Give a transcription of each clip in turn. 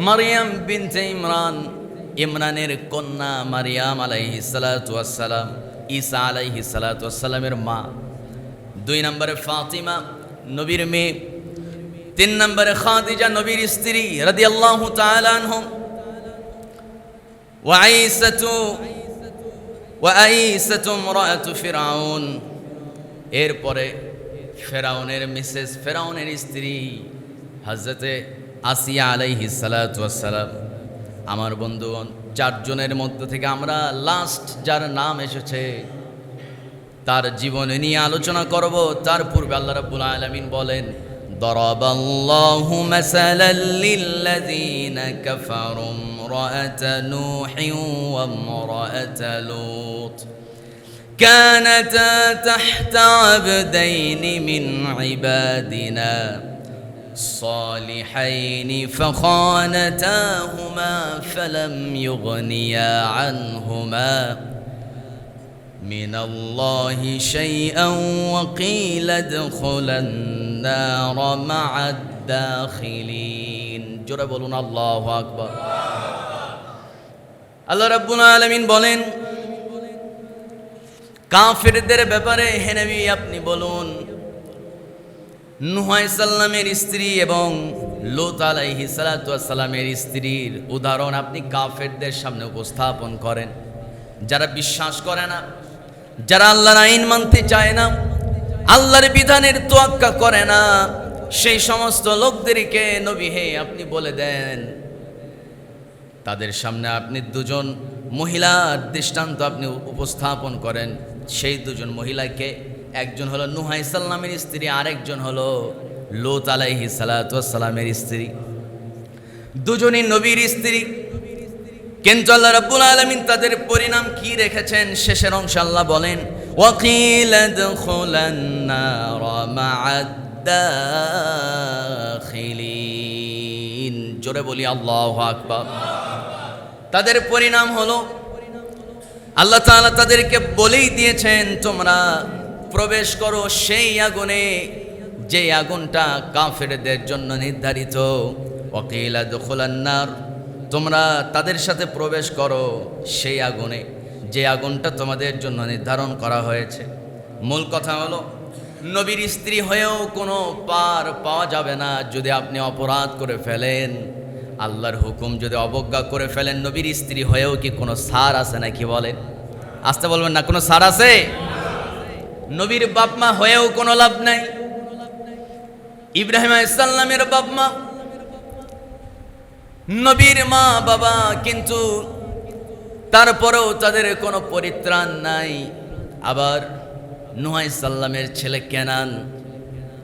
মারিয়াম বিনতে ইমরানের কন্যা মারিয়াম আলাইহিস সালাতু ওয়াস সালাম, ঈসা আলাইহিস সালাতু ওয়াস সালামের মা। 2 নম্বরে ফাতিমা নবীর মেয়ে, 3 নম্বরে খাদিজা নবীর স্ত্রী রাদিয়াল্লাহু তাআলা আনহুম, ওয়া আইসাতু ইমরাতু ফিরআউন। এরপরে ফেরাউনের মিসেস, ফেরাউনের স্ত্রী হযরতে আসিয়া আলাইহিস সালাতু ওয়াস সালাম। আমার বন্ধুগণ, 4 জনের মধ্য থেকে আমরা লাস্ট যার নাম এসেছে তার জীবন নিয়ে আলোচনা করব। তার পূর্বে আল্লাহ রাব্বুল আলামিন বলেন, দরাবাল্লাহু মাসালাল লিল্লাযীনা কাফারু ইমরাআতা নূহিন ওয়া ইমরাআতা লূত কানাতা তাহতা আবদাইনি মিন ইবাদিনা صالحين فخانتاهما فلم يغنيا عنهما من الله شيئا وقيل ادخلا النار مع الداخلين। জোরে বলুন আল্লাহু আকবার। আল্লাহ রাব্বুল আলামিন বলেন, কাফেরদের ব্যাপারে হে নবী আপনি বলুন, নূহ আলাইহিস সালামের স্ত্রী এবং লূত আলাইহিস সালাতু ওয়াস সালামের স্ত্রীর উদাহরণ আপনি কাফেরদের সামনে উপস্থাপন করেন। যারা বিশ্বাস করে না, যারা আল্লাহর আইন মানতে চায় না, আল্লাহর বিধানের তোয়াক্কা করে না, সেই সমস্ত লোকদেরকে নবী হে আপনি বলে দেন, তাদের সামনে আপনি 2 মহিলার দৃষ্টান্ত আপনি উপস্থাপন করেন। সেই 2 মহিলাকে, একজন হলো নূহ আলাইহিস সালামের স্ত্রী, আরেকজন হলো লূত আলাইহিস সালাতু ওয়াস সালামের স্ত্রী। 2জনই নবীর স্ত্রী, কিন্তু আল্লাহ রাব্বুল আলামিন তাদের পরিণাম কি রেখেছেন শেষের অংশে আল্লাহ বলেন, ওয়াকিলা দুখুলান নার মা'আদ দাখিলিন। জোরে বলি আল্লাহু আকবার। তাদের পরিণাম হলো আল্লাহ তাআলা তাদেরকে বলেই দিয়েছেন, তোমরা প্রবেশ করো সেই আগুনে, যে আগুনটা কাফেরদের জন্য নির্ধারিত। ওয়াকিলা দুখুলান নার, তোমরা তাদের সাথে প্রবেশ করো সেই আগুনে, যে আগুনটা তোমাদের জন্য নির্ধারণ করা হয়েছে। মূল কথা হলো, নবীর স্ত্রী হয়েও কোনো পার পাওয়া যাবে না যদি আপনি অপরাধ করে ফেলেন, আল্লাহর হুকুম যদি অবজ্ঞা করে ফেলেন। নবীর স্ত্রী হয়েও কি কোনো ছাড় আছে নাকি? বলেন, আসতে বলবেন না, কোনো ছাড় আছে? নবীর বাপ মা হয়েও কোনো লাভ নাই। ইব্রাহিম আলাইহিস সালামের বাপ মা নবীর মা বাবা, কিন্তু তারপরেও তাদের কোনো পরিত্রাণ নাই। আবার নূহ আলাইহিস সালামের ছেলে কেনান,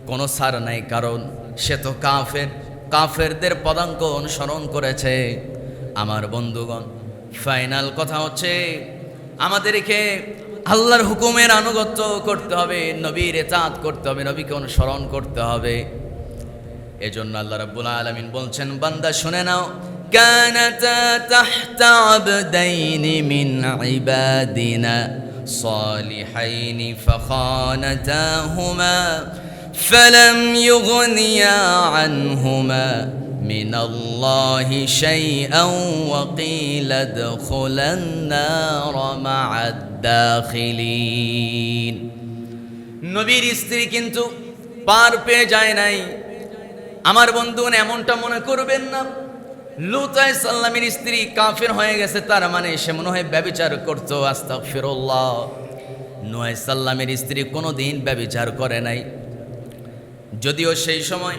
কোনো ছাড় নাই, কারণ সে তো কাফের, কাফেরদের পদাঙ্ক অনুসরণ করেছে। আমার বন্ধুগণ, ফাইনাল কথা হচ্ছে, আমাদেরকে আল্লাহর হুকুমের আনুগত্য করতে হবে, নবীর ইতাআত করতে হবে, নবীকে অনুসরণ করতে হবে। এজন্য আল্লাহ রাব্বুল আলামিন বলছেন, বান্দা শুনে নাও, কানাতা তাহতা আবদাইনি মিন ইবাদিনা সালিহাইনি ফাখানাতাহুমা ফালাম ইউগনিয়া আনহুমা মিনাল্লাহি শাইআন ওয়া কিলা দুখুলান নার মা'আদ দাখিলিন। নবীর স্ত্রী কিন্তু পার পেয়ে যায় নাই। আমার বন্ধুগণ, এমনটা মনে করবেন না লূত আলাইহিস সালামের স্ত্রী কাফের হয়ে গেছে তার মানে সে মনে হয় ব্যভিচার করতো। আস্তাগফিরুল্লাহ। নূহ আলাইহিস সালামের স্ত্রী কোনোদিন ব্যভিচার করে নাই, যদিও সেই সময়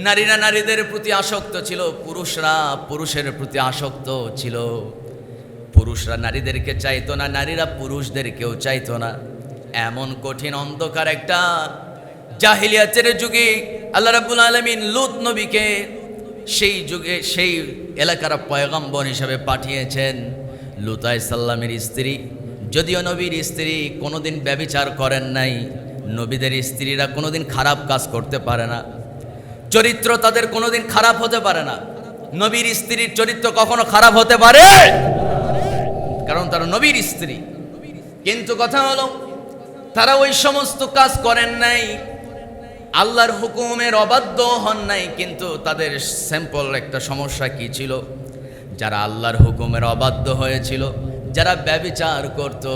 নারীরা নারীদের প্রতি আসক্ত ছিল, পুরুষরা পুরুষের প্রতি আসক্ত ছিল। পুরুষরা নারীদেরকে চাইতো না, নারীরা পুরুষদেরকেও চাইতো না। এমন কঠিন অন্ধকার একটা জাহিলিয়াতের যুগে আল্লাহ রাব্বুল আলামিন লূত নবীকে সেই যুগে সেই এলাকার পয়গম্বর হিসেবে পাঠিয়েছেন। লূত আলাইহিস সালামের স্ত্রী, যদিও নবীর স্ত্রী কোনোদিন ব্যভিচার করেন নাই, নবীদের স্ত্রীরা কোনোদিন খারাপ কাজ করতে পারে না, চরিত্র তাদের কোনোদিন খারাপ হতে পারে না। নবীর স্ত্রীর চরিত্র কখনো খারাপ হতে পারে, কারণ তারা নবীর স্ত্রী। কিন্তু কথা হলো, তারা ওই সমস্ত কাজ করেন নাই আল্লাহর হুকুমের অবাধ্য হন নাই, কিন্তু তাদের সিম্পল একটা সমস্যা কি ছিল? যারা আল্লাহর হুকুমের অবাধ্য হয়েছিল, যারা ব্যভিচার করত,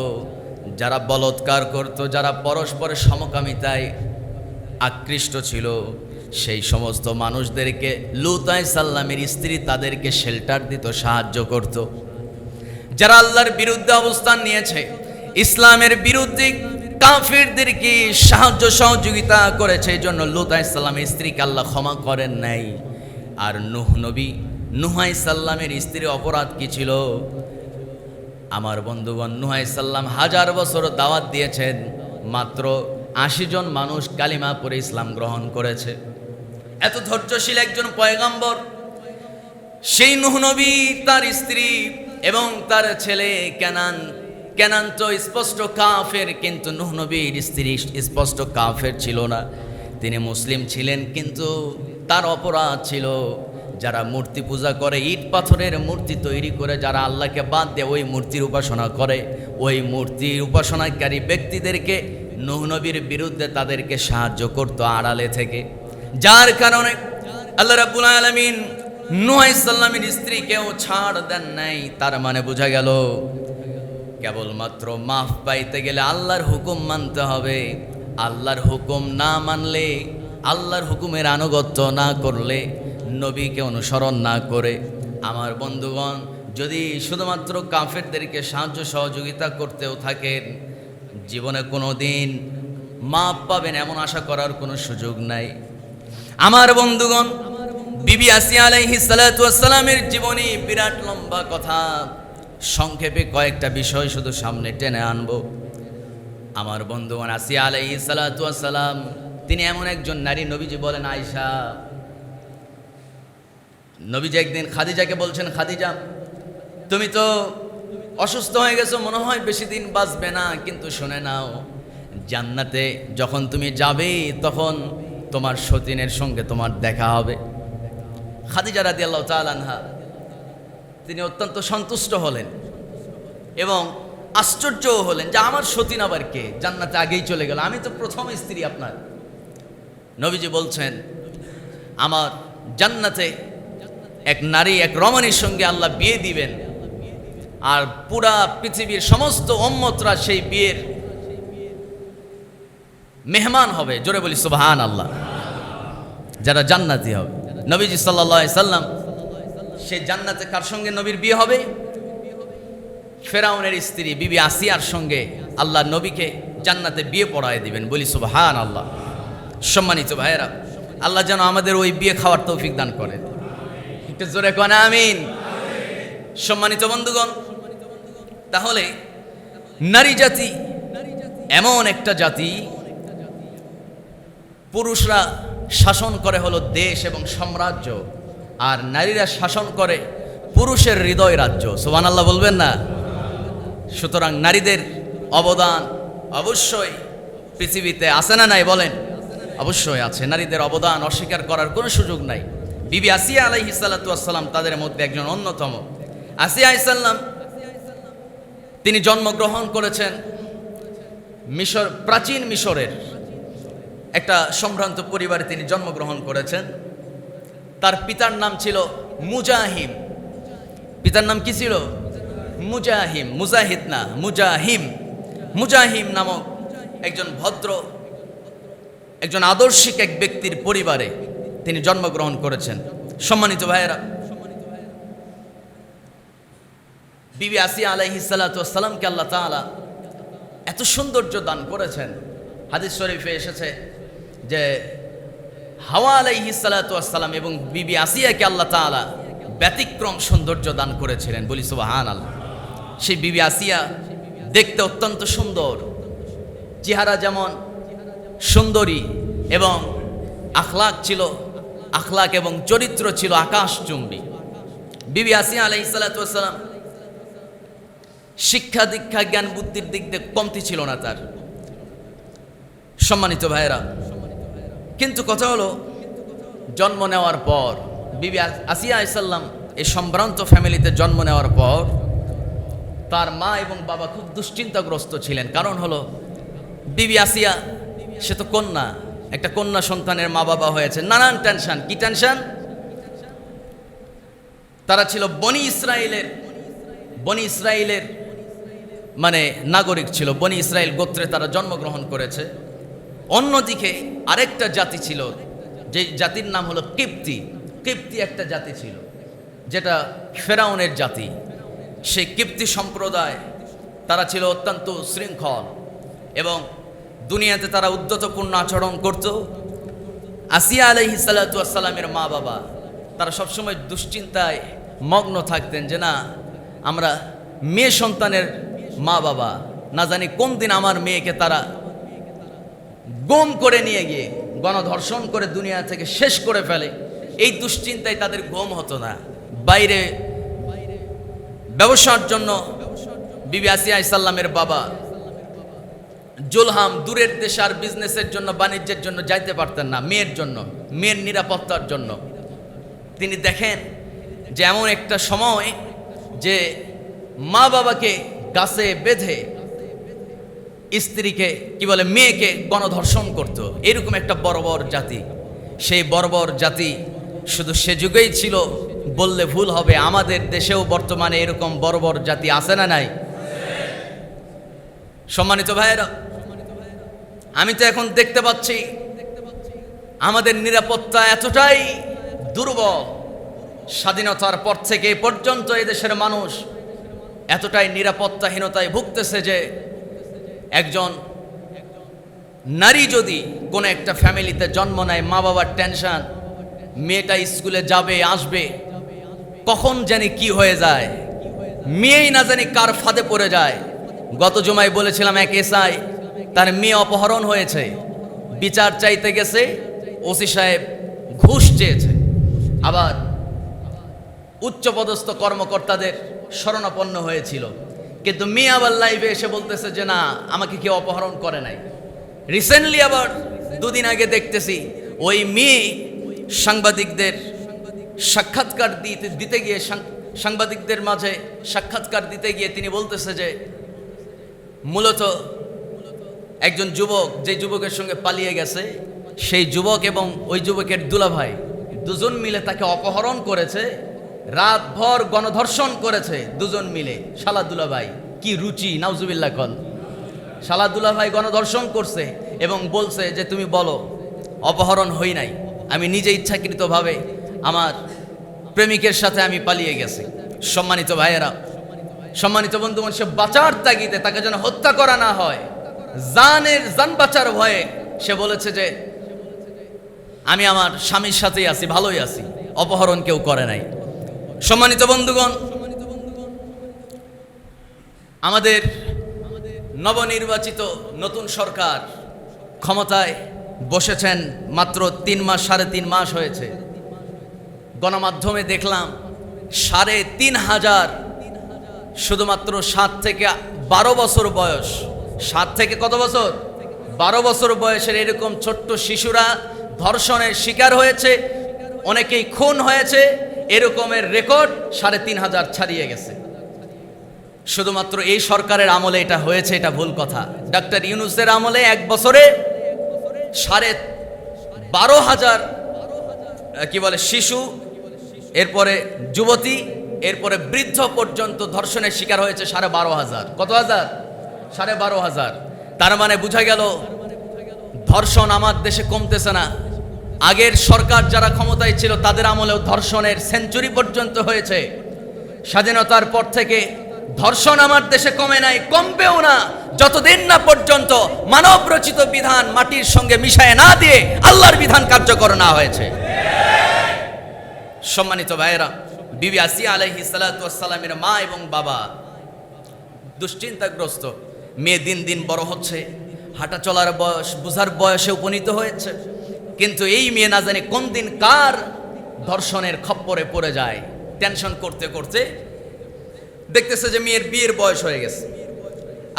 যারা বলৎকার করত, যারা পরস্পরের সমকামিতায় আকৃষ্ট ছিল, সেই সমস্ত মানুষদেরকে লূত আলাইহিস সালামের স্ত্রী তাদেরকে শেল্টার দিত, সাহায্য করত। যারা আল্লাহর বিরুদ্ধে অবস্থান নিয়েছে, ইসলামের বিরুদ্ধে কাফিরদেরকে সাহায্য সহযোগিতা করেছে, এই জন্য লূত আলাইহিস সালামের স্ত্রীকে আল্লাহ ক্ষমা করেন নাই। আর নূহ নবী, নূহ আলাইহিস সালামের স্ত্রীর অপরাধ কি ছিল? আমার বন্ধুগণ, নূহ আলাইহিস সালাম 1000 বছর দাওয়াত দিয়েছেন, মাত্র 80 জন মানুষ কালিমা পড়ে ইসলাম গ্রহণ করেছে। এত ধৈর্যশীল একজন পয়গম্বর, সেই নূহ নবী, তার স্ত্রী এবং তার ছেলে কেনান তো স্পষ্ট কাফের, কিন্তু নূহ নবীর স্ত্রী স্পষ্ট কাফের ছিল না, তিনি মুসলিম ছিলেন। কিন্তু তার অপরাধ ছিল, যারা মূর্তি পূজা করে, ইট পাথরের মূর্তি তৈরি করে, যারা আল্লাহকে বাদ দিয়ে ওই মূর্তির উপাসনা করে, ওই মূর্তির উপাসনাকারী ব্যক্তিদেরকে নূহ নবীর বিরুদ্ধে তাদেরকে সাহায্য করত আড়ালে থেকে। যার কারণে আল্লাহ রাব্বুল আলামিন নূহ আলাইহিস সালামের স্ত্রীকেও ছাড় দেন নাই। তার মানে বোঝা গেল, কেবলমাত্র মাফ পাইতে গেলে আল্লাহর হুকুম মানতে হবে। আল্লাহর হুকুম না মানলে, আল্লাহর হুকুমের আনুগত্য না করলে, নবীকে অনুসরণ না করে, আমার বন্ধুগণ, যদি শুধুমাত্র কাফেরদেরকে সাহায্য সহযোগিতা করতেও থাকেন, জীবনে কোনো দিন মাপ পাবেন এমন আশা করার কোনো সুযোগ নাই। আমার বন্ধুগণ, বিবি আসিয়া আলাইহিস সালাতু ওয়াস সালামের জীবনী বিরাট লম্বা কথা, সংক্ষেপে কয়েকটা বিষয় শুধু সামনে টেনে আনবো। আমার বন্ধুগণ, আসিয়া আলাইহিস সালাতু ওয়াস সালাম তিনি এমন একজন নারী, নবীজি বলেন আয়েশা, নবীজি একদিন খাদিজাকে বলছেন, খাদিজা তুমি তো অসুস্থ হয়ে গেছো, মনে হয় বেশি দিন বাঁচবে না, কিন্তু শুনে নাও, জান্নাতে যখন তুমি যাবে তখন তোমার সতীনের সঙ্গে তোমার দেখা হবে। খাদিজা রাদিয়াল্লাহু তাআলা আনহা তিনি অত্যন্ত সন্তুষ্ট হলেন এবং আশ্চর্যও হলেন যে আমার সতীন আবার কে, জান্নাতে আগেই চলে গেল, আমি তো প্রথম স্ত্রী আপনার। নবীজি বলছেন, আমার জান্নাতে এক নারী, এক রমণীর সঙ্গে আল্লাহ বিয়ে দিবেন, আর পুরা পৃথিবীর সমস্ত উম্মতরা সেই বিয়ের মেহমান হবে। জোরে বলি সুবহানাল্লাহ। যারা জান্নাতি হবে, নবীজি সাল্লাল্লাহু আলাইহি সাল্লাম, সেই জান্নাতে কার সঙ্গে নবীর বিয়ে হবে? ফেরাউনের স্ত্রী বিবি আসিয়ার সঙ্গে আল্লাহ নবীকে জান্নাতে বিয়ে পড়ায় দিবেন। বলি সুবহানাল্লাহ। সম্মানিত ভাইয়েরা, আল্লাহ যেন আমাদের ওই বিয়ে খাওয়ার তৌফিক দান করেন। একটু জোরে কোন আমিন। সম্মানিত বন্ধুগণ, তাহলে নারী জাতি এমন একটা জাতি, পুরুষরা শাসন করে হলো দেশ এবং সাম্রাজ্য, আর নারীরা শাসন করে পুরুষের হৃদয় রাজ্য। সুবহানাল্লাহ বলবেন না? সুতরাং নারীদের অবদান অবশ্যই পৃথিবীতে আছে না নাই বলেন? অবশ্যই আছে। নারীদের অবদান অস্বীকার করার কোনো সুযোগ নাই। বিবি আসিয়া আলাইহিস সালাতু ওয়াস সালাম তাদের মধ্যে একজন অন্যতম। আসিয়া আলাইহিস সালাম তিনি জন্মগ্রহণ করেছেন মিশর, প্রাচীন মিশরের একটা সম্ভ্রান্ত পরিবারে তিনি জন্মগ্রহণ করেছেন। তার পিতার নাম ছিল মুজাহিম। পিতার নাম কি ছিল? মুজাহিম, মুজাহিদ না, মুজাহিম। মুজাহিম নামক একজন ভদ্র, একজন আদর্শিক এক ব্যক্তির পরিবারে তিনি জন্মগ্রহণ করেছেন। সম্মানিত ভাইয়েরা, বিবি আসিয়া আলাইহিস সালাতু ওয়াস সালামকে আল্লাহ তাআলা এত সৌন্দর্য দান করেছেন। হাদিস শরীফে এসেছে যে হাওয়া আলাইহিস সালাতু ওয়াস সালাম এবং বিবি আসিয়াকে আল্লাহ তাআলা ব্যতিক্রম সৌন্দর্য দান করেছিলেন। বলি সুবহানাল্লাহ। সেই বিবি আসিয়া দেখতে অত্যন্ত সুন্দর, চেহারা যেমন সুন্দরী এবং আখলাক এবং চরিত্র ছিল আকাশচুম্বী। বিবি আসিয়া আলাইহিস সালাতু ওয়াস সালাম শিক্ষা দীক্ষা জ্ঞান বুদ্ধির দিক দিয়ে কমতি ছিল না তার। সম্মানিত ভাইয়েরা, কিন্তু কথা হলো, জন্ম নেওয়ার পর বিবি আসিয়া আলাইহিস সালাম এই সম্ভ্রান্ত ফ্যামিলিতে জন্ম নেওয়ার পর তার মা এবং বাবা খুব দুশ্চিন্তাগ্রস্ত ছিলেন। কারণ হলো, বিবি আসিয়া সে তো কন্যা, একটা কন্যা সন্তানের মা বাবা হয়েছে, নানান টেনশন। কি টেনশন? তারা ছিল বনি ইসরায়েলের মানে নাগরিক ছিল, বনি ইসরায়েল গোত্রে তারা জন্মগ্রহণ করেছে। অন্যদিকে আরেকটা জাতি ছিল, যে জাতির নাম হলো কিপ্তি একটা জাতি ছিল, যেটা ফেরাউনের জাতি। সেই কিপ্তি সম্প্রদায় তারা ছিল অত্যন্ত শৃঙ্খল এবং দুনিয়াতে তারা উদ্ধতপূর্ণ আচরণ করত। আসিয়া আলাইহিস সালাতু ওয়াস সালামের মা বাবা তারা সবসময় দুশ্চিন্তায় মগ্ন থাকতেন যে না, আমরা মেয়ে সন্তানের মা বাবা, না জানি কোন দিন আমার মেয়েকে তারা গুম করে নিয়ে গিয়ে গণধর্ষণ করে দুনিয়া থেকে শেষ করে ফেলে। এই দুশ্চিন্তায় তাদের ঘুম হতো না। বাইরে ব্যবসার জন্য বিবি আসিয়া সাল্লামের বাবা জুলহাম দূরের দেশে আর বিজনেসের জন্য, বাণিজ্যের জন্য যাইতে পারতেন না, মেয়ের জন্য, মেয়ের নিরাপত্তার জন্য। তিনি দেখেন যে এমন একটা সময় যে মা বাবাকে গাছে বেঁধে স্ত্রীকে কি বলে মেয়েকে গণধর্ষণ করত, এরকম একটা বর্বর জাতি। সেই বর্বর জাতি শুধু সে যুগেই ছিল বললে ভুল হবে, আমাদের দেশেও বর্তমানে এরকম বর্বর জাতি আছে না নাই? সম্মানিত ভাইয়েরা, আমি তো এখন দেখতে পাচ্ছি আমাদের নিরাপত্তা এতটাই দুর্বল, স্বাধীনতার পর থেকে এ পর্যন্ত এদেশের মানুষ এতটাই নিরাপত্তাহীনতায় ভুগতেছে যে একজন নারী যদি কোনো একটা ফ্যামিলিতে জন্ম নেয়, মা বাবার টেনশন, মেয়েটা স্কুলে যাবে আসবে, কখন জানি কি হয়ে যায়, মেয়েই না জানি কার ফাঁদে পড়ে যায়। গত জুমায় বলেছিলাম এক এসআই, তার মেয়ে অপহরণ হয়েছে, বিচার চাইতে গেছে, ওসি সাহেব ঘুষ চেয়েছে। আবার উচ্চপদস্থ কর্মকর্তাদের শরণাপন্ন হয়েছিল, কিন্তু মেয়ে আবার লাইভে এসে বলতেছে যে না, আমাকে কেউ অপহরণ করে নাই। রিসেন্টলি আবার দুদিন আগে দেখতেছি ওই মেয়ে সাংবাদিকদের সাক্ষাৎকার দিতে গিয়ে, সাংবাদিকদের মাঝে সাক্ষাৎকার দিতে গিয়ে তিনি বলতেছে যে মূলত একজন যুবক, যে যুবকের সঙ্গে পালিয়ে গেছে, সেই যুবক এবং ওই যুবকের দুলাভাই দুজন মিলে তাকে অপহরণ করেছে, রাতভর গণধর্ষণ করেছে দুজন মিলে। শালা দুলাভাই, কি রুচি! নাউজুবিল্লাহ কল। শালা দুলাভাই গণধর্ষণ করছে এবং বলছে যে তুমি বলো অপহরণ হই নাই, আমি নিজে ইচ্ছাকৃতভাবে আমার প্রেমিকের সাথে আমি পালিয়ে গেছি। সম্মানিত ভাইয়েরা, সম্মানিত বন্ধুগণ, সে বাঁচার তাগিদে, তাকে যেন হত্যা করা না হয়, জান বাঁচার ভয়ে সে বলেছে যে আমি আমার স্বামীর সাথেই আছি, ভালোই আছি, অপহরণ কেউ করে নাই। সম্মানিত বন্ধুগণ, আমাদের নবনির্বাচিত নতুন সরকার ক্ষমতায় বসেছেন মাত্র 3 মাস, 3.5 মাস হয়েছে। গণমাধ্যমে দেখলাম 3,500 শুধুমাত্র 7 থেকে 12 বছর বয়স, 7 থেকে কত বছর? 12 বছর বয়সের এরকম ছোট্ট শিশুরা ধর্ষণের শিকার হয়েছে, অনেকেই খুন হয়েছে। এরকমের রেকর্ড 3,500 ছাড়িয়ে গেছে। শুধুমাত্র এই সরকারের আমলে এটা হয়েছে, এটা ভুল কথা। ডক্টর ইউনূসের আমলে 1 বছরে 12,500 কি বলে শিশু, এরপরে যুবতী, এরপরে বৃদ্ধ পর্যন্ত ধর্ষণের শিকার হয়েছে 12,500। কত হাজার? 12,500। তার মানে বোঝা গেল ধর্ষণ আমার দেশে কমতেছে না। আগের সরকার যারা ক্ষমতায় ছিল তাদের আমলেও ধর্ষণের সেঞ্চুরি পর্যন্ত হয়েছে। স্বাধীনতার পর থেকে ধর্ষণ আমার দেশে কমে নাই, কমবেও না যতদিন না পর্যন্ত মানব রচিত বিধান মাটির সঙ্গে মিশায় না দিয়ে আল্লাহর বিধান কার্যকর না হয়েছে। সম্মানিত ভাইয়েরা, বিবি আসিয়া আলাইহিস সালাতু ওয়াস সালামের মা এবং বাবা দুশ্চিন্তাগ্রস্ত। মেয়ে দিন দিন বড় হচ্ছে, হাঁটা চলার বয়স, বুঝার বয়সে উপনীত হয়েছে, কিন্তু এই মেয়ে না জানি কোন দিন কার ধর্ষণের খপ্পরে পড়ে যায়। টেনশন করতে করতে দেখতেছে যে মেয়ের বিয়ের বয়স হয়ে গেছে।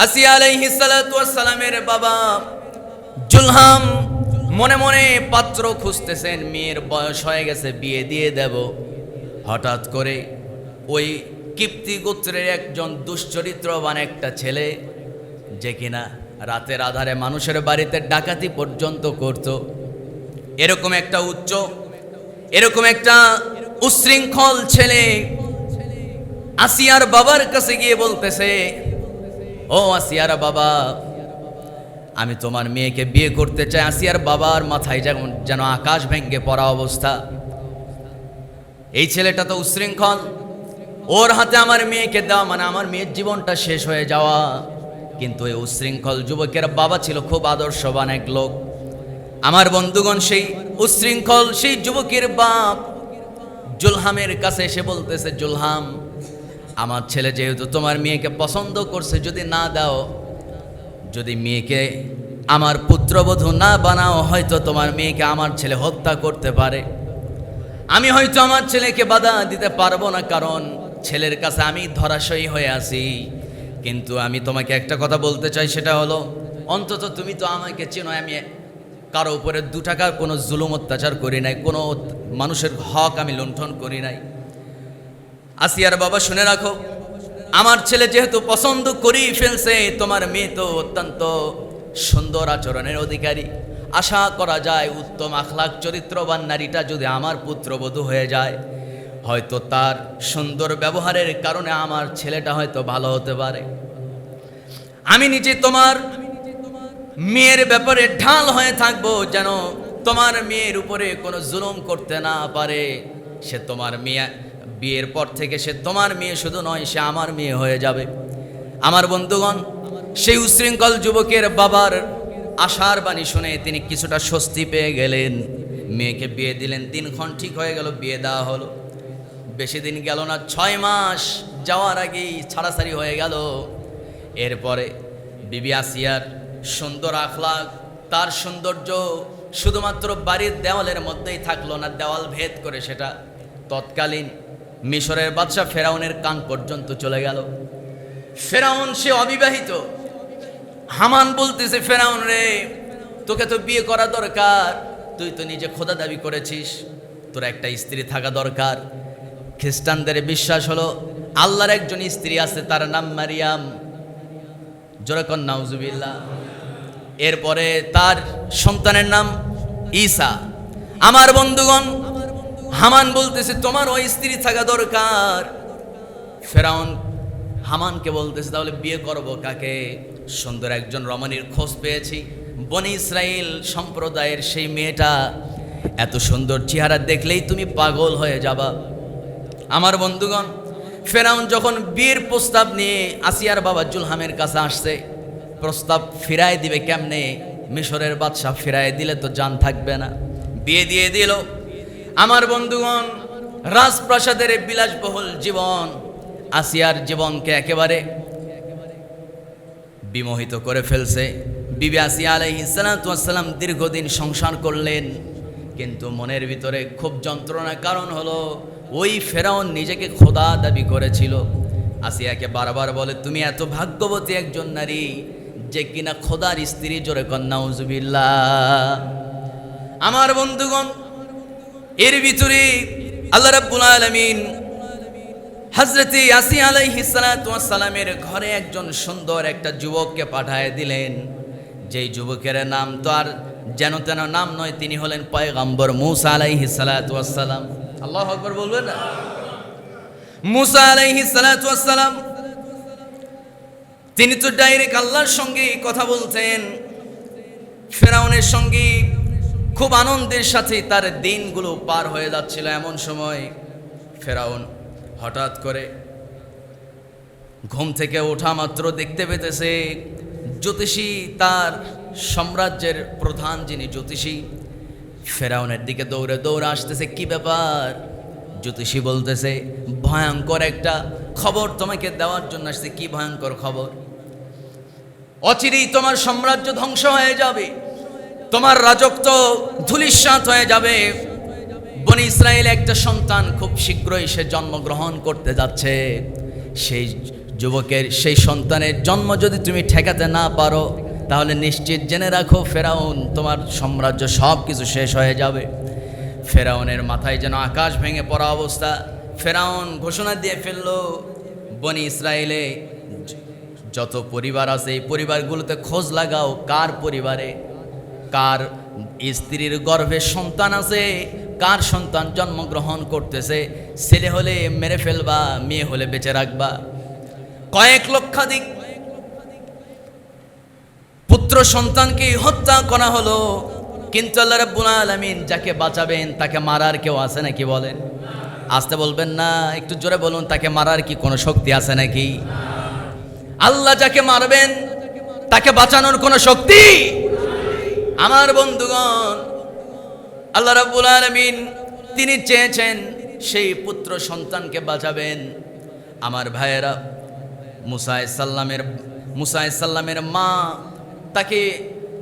আসিয়া আলাইহিস সালাতু ওয়াস সালামের বাবা জুলহাম মনে মনে পাত্র খুঁজতেছেন, মেয়ের বয়স হয়ে গেছে, বিয়ে দিয়ে দেব। হঠাৎ করে ওই কিপ্তি গোত্রের একজন দুশ্চরিত্রবান একটা ছেলে, যে কিনা রাতের আধারে মানুষের বাড়িতে ডাকাতি পর্যন্ত করত, এরকম একটা এরকম একটা উচ্ছৃঙ্খল ছেলে আসিয়ার বাবার কাছে গিয়ে বলতেছে, ও আসিয়ার বাবা, আমি তোমার মেয়েকে বিয়ে করতে চাই। আসিয়ার বাবার মাথায় যেন আকাশ ভেঙে পড়া অবস্থা। এই ছেলেটা তো উচ্ছৃঙ্খল, ওর হাতে আমার মেয়েকে দেওয়া মানে আমার মেয়ের জীবনটা শেষ হয়ে যাওয়া। কিন্তু এই উচ্ছৃঙ্খল যুবকের বাবা ছিল খুব আদর্শবান এক লোক। আমার বন্ধুগণ, সেই উচ্ছৃঙ্খল সেই যুবকের বাপ জুলহামের কাছে এসে বলতেছে, জুলহাম, আমার ছেলে যেহেতু তোমার মেয়েকে পছন্দ করছে, যদি না দাও, যদি মেয়েকে আমার পুত্রবধূ না বানাও, হয়তো তোমার মেয়েকে আমার ছেলে হত্যা করতে পারে। আমি হয়তো আমার ছেলেকে বাধা দিতে পারবো না, কারণ ছেলের কাছে আমি ধরাশয়ী হয়ে আছি। কিন্তু আমি তোমাকে একটা কথা বলতে চাই, সেটা হলো, অন্তত তুমি তো আমাকে চেনো, আমি কারো উপরে 2 টাকার কোনো জুলুম অত্যাচার করি নাই, কোনো মানুষের হক আমি লুণ্ঠন করি নাই। আসিয়ার বাবা, শুনে রাখো, আমার ছেলে যেহেতু পছন্দ করেই ফেলছে, তোমার মেয়ে তো অত্যন্ত সুন্দর আচরণের অধিকারী, আশা করা যায় উত্তম আখলাক চরিত্রবান নারীটা যদি আমার পুত্রবধূ হয়ে যায়, হয়তো তার সুন্দর ব্যবহারের কারণে আমার ছেলেটা হয়তো ভালো হতে পারে। আমি নিজে তোমার মেয়ের ব্যাপারে ঢাল হয়ে থাকবো, যেন তোমার মেয়ের উপরে কোনো জুলুম করতে না পারে। সে তোমার মেয়ে, বিয়ের পর থেকে সে তোমার মেয়ে শুধু নয়, সে আমার মেয়ে হয়ে যাবে। আমার বন্ধুগণ, সেই উচ্ছৃঙ্খল যুবকের বাবার আশার বাণী শুনে তিনি কিছুটা স্বস্তি পেয়ে গেলেন। মেয়েকে বিয়ে দিলেন, দিনক্ষণ ঠিক হয়ে গেল, বিয়ে দেওয়া হলো। বেশি দিন গেল না, 6 মাস যাওয়ার আগেই ছাড়াছাড়ি হয়ে গেল। এরপরে বিবি আসিয়ার সুন্দর আখলাক, তার সৌন্দর্য শুধুমাত্র বাড়ির দেওয়ালের মধ্যেই থাকলো না, দেওয়াল ভেদ করে সেটা তৎকালীন মিশরের বাদশা ফেরাউনের কান পর্যন্ত চলে গেল। ফেরাউন সে অবিবাহিত। হামান বলতেছে, ফেরাউন রে, তোকে তো বিয়ে করা দরকার, তুই তো নিজে খোদা দাবি করেছিস, তোর একটা স্ত্রী থাকা দরকার। খ্রিস্টানদের বিশ্বাস হলো আল্লাহর একজন স্ত্রী আছে, তার নাম মারিয়াম। জোরাকন নাউজুবিল্লাহ। এরপরে তার সন্তানের নাম ঈসা। আমার বন্ধুগণ, হামান বলতেছে তোমার ওই স্ত্রী থাকা দরকার। ফেরাউন হামানকে বলতেছে, তাহলে বিয়ে করব কাকে? সুন্দর একজন রমণীর খোঁজ পেয়েছি, বনি ইসরাইল সম্প্রদায়ের সেই মেয়েটা, এত সুন্দর চেহারা দেখলেই তুমি পাগল হয়ে যাবা। আমার বন্ধুগণ, ফেরাউন যখন বিয়ের প্রস্তাব নিয়ে আসিয়ার বাবা জুলহামের কাছে আসছে, প্রস্তাব ফিরায় দিবে কেমনে? মিশরের বাদশা ফিরায় দিলে তো জান থাকবে না, বিয়ে দিয়ে দিল। আমার বন্ধুগণ, রাজপ্রাসাদের বিলাসবহুল জীবন আসিয়ার জীবনকে একেবারে বিমোহিত করে ফেলছে। বিবি আসিয়া আলাইহিস সালাম দীর্ঘদিন সংসার করলেন, কিন্তু মনের ভিতরে খুব যন্ত্রণা। কারণ হলো ওই ফেরাউন নিজেকে খোদা দাবি করেছিল। আসিয়াকে বারবার বলে, তুমি এত ভাগ্যবতী একজন নারী যে কিনা খোদার স্ত্রী। জোরে কন্যা নাউজুবিল্লাহ। আমার বন্ধুগণ, এর ভিতরে আল্লাহ রাব্বুল আলামিন হযরতে আসিয়া আলাইহিস সালামের ঘরে একজন সুন্দর একটা যুবককে পাঠায় দিলেন। যেই যুবকের নাম তো আর যেন তেন নাম নয়, তিনি হলেন পয়গম্বর মুসা আলাইহিস সালাম। আল্লাহু আকবার বলবেন না? মুসা আলাইহিস সালাম তিনি তো ডাইরেক্ট আল্লাহর সঙ্গে কথা বলতেন। ফেরাউনের সঙ্গে খুব আনন্দের সাথে তার দিনগুলো পার হয়ে যাচ্ছিল। এমন সময় ফেরাউন হঠাৎ করে ঘুম থেকে ওঠা মাত্র দেখতে পেতেছে জ্যোতিষী, তার সাম্রাজ্যের প্রধান যিনি জ্যোতিষী, ফেরাউনের দিকে দৌড়ে দৌড়ে আসতেছে। কি ব্যাপার? জ্যোতিষী বলতেছে, ভয়ঙ্কর একটা খবর তোমাকে দেওয়ার জন্য আসছে। কি ভয়ঙ্কর খবর? অচিরেই তোমার সাম্রাজ্য ধ্বংস হয়ে যাবে, তোমার রাজত্ব ধূলিসাৎ হয়ে যাবে। বনি ইসরায়েল একটা সন্তান খুব শীঘ্রই সে জন্মগ্রহণ করতে যাচ্ছে। সেই যুবকের সেই সন্তানের জন্ম যদি তুমি ঠেকাতে না পারো, তাহলে নিশ্চিত জেনে রাখো ফেরাউন, তোমার সাম্রাজ্য সব কিছু শেষ হয়ে যাবে। ফেরাউনের মাথায় যেন আকাশ ভেঙে পড়া অবস্থা। ফেরাউন ঘোষণা দিয়ে ফেলল, বনি ইসরায়েলে যত পরিবার আছে এই পরিবারগুলোতে খোঁজ লাগাও, কার পরিবারে কার স্ত্রীর গর্ভে সন্তান আছে, কার সন্তান জন্মগ্রহণ করতেছে, ছেলে হলে মেরে ফেলবা, মেয়ে হলে বেঁচে রাখবা। কয়েক লক্ষাধিক পুত্র সন্তানকে হত্যা করা হলো, কিন্তু আল্লাহ রাব্বুল আলামিন যাকে বাঁচাবেন তাকে মারার কেউ আছে নাকি বলেন? আসতে বলবেন না, একটু জোরে বলুন, তাকে মারার কি কোনো শক্তি আছে নাকি? আল্লাহ যাকে মারবেন তাকে বাঁচানোর কোনো শক্তি? আমার বন্ধুগণ, আল্লাহ রাব্বুল আলামিন তিনি চেয়েছেন সেই পুত্র সন্তানকে বাঁচাবেন। আমার ভাইয়েরা, মুসা আলাইহিস সালামের মা, তাকে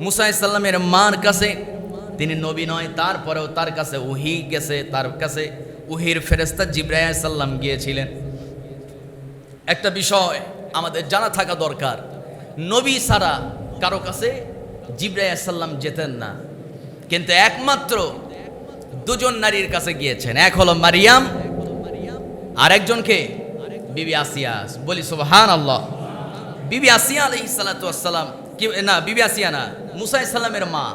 মুসা আলাইহিস সালামের মার কাছে, তিনি নবী নয়, তারপরেও তার কাছে ওহী গেছে, তার কাছে ওহীর ফেরেশতা জিবরাইল আলাইহিস সালাম গিয়েছিলেন। একটা বিষয় আমাদের জানা থাকা দরকার, নবী ছাড়া কারো কাছে জিবরাইল আলাইহিস সালাম যেতেন না, কিন্তু একমাত্র দুজন নারীর কাছে গিয়েছেন। এক হলো মারিয়াম, আর একজনকে বিবি আসিয়া। বলি সুবহানাল্লাহ। বিবি আসিয়া আলাইহিস সালাতু ওয়াস সালাম, কি না, বিবি আসিয়া না, মুসা আলাইহিস সালামের মা,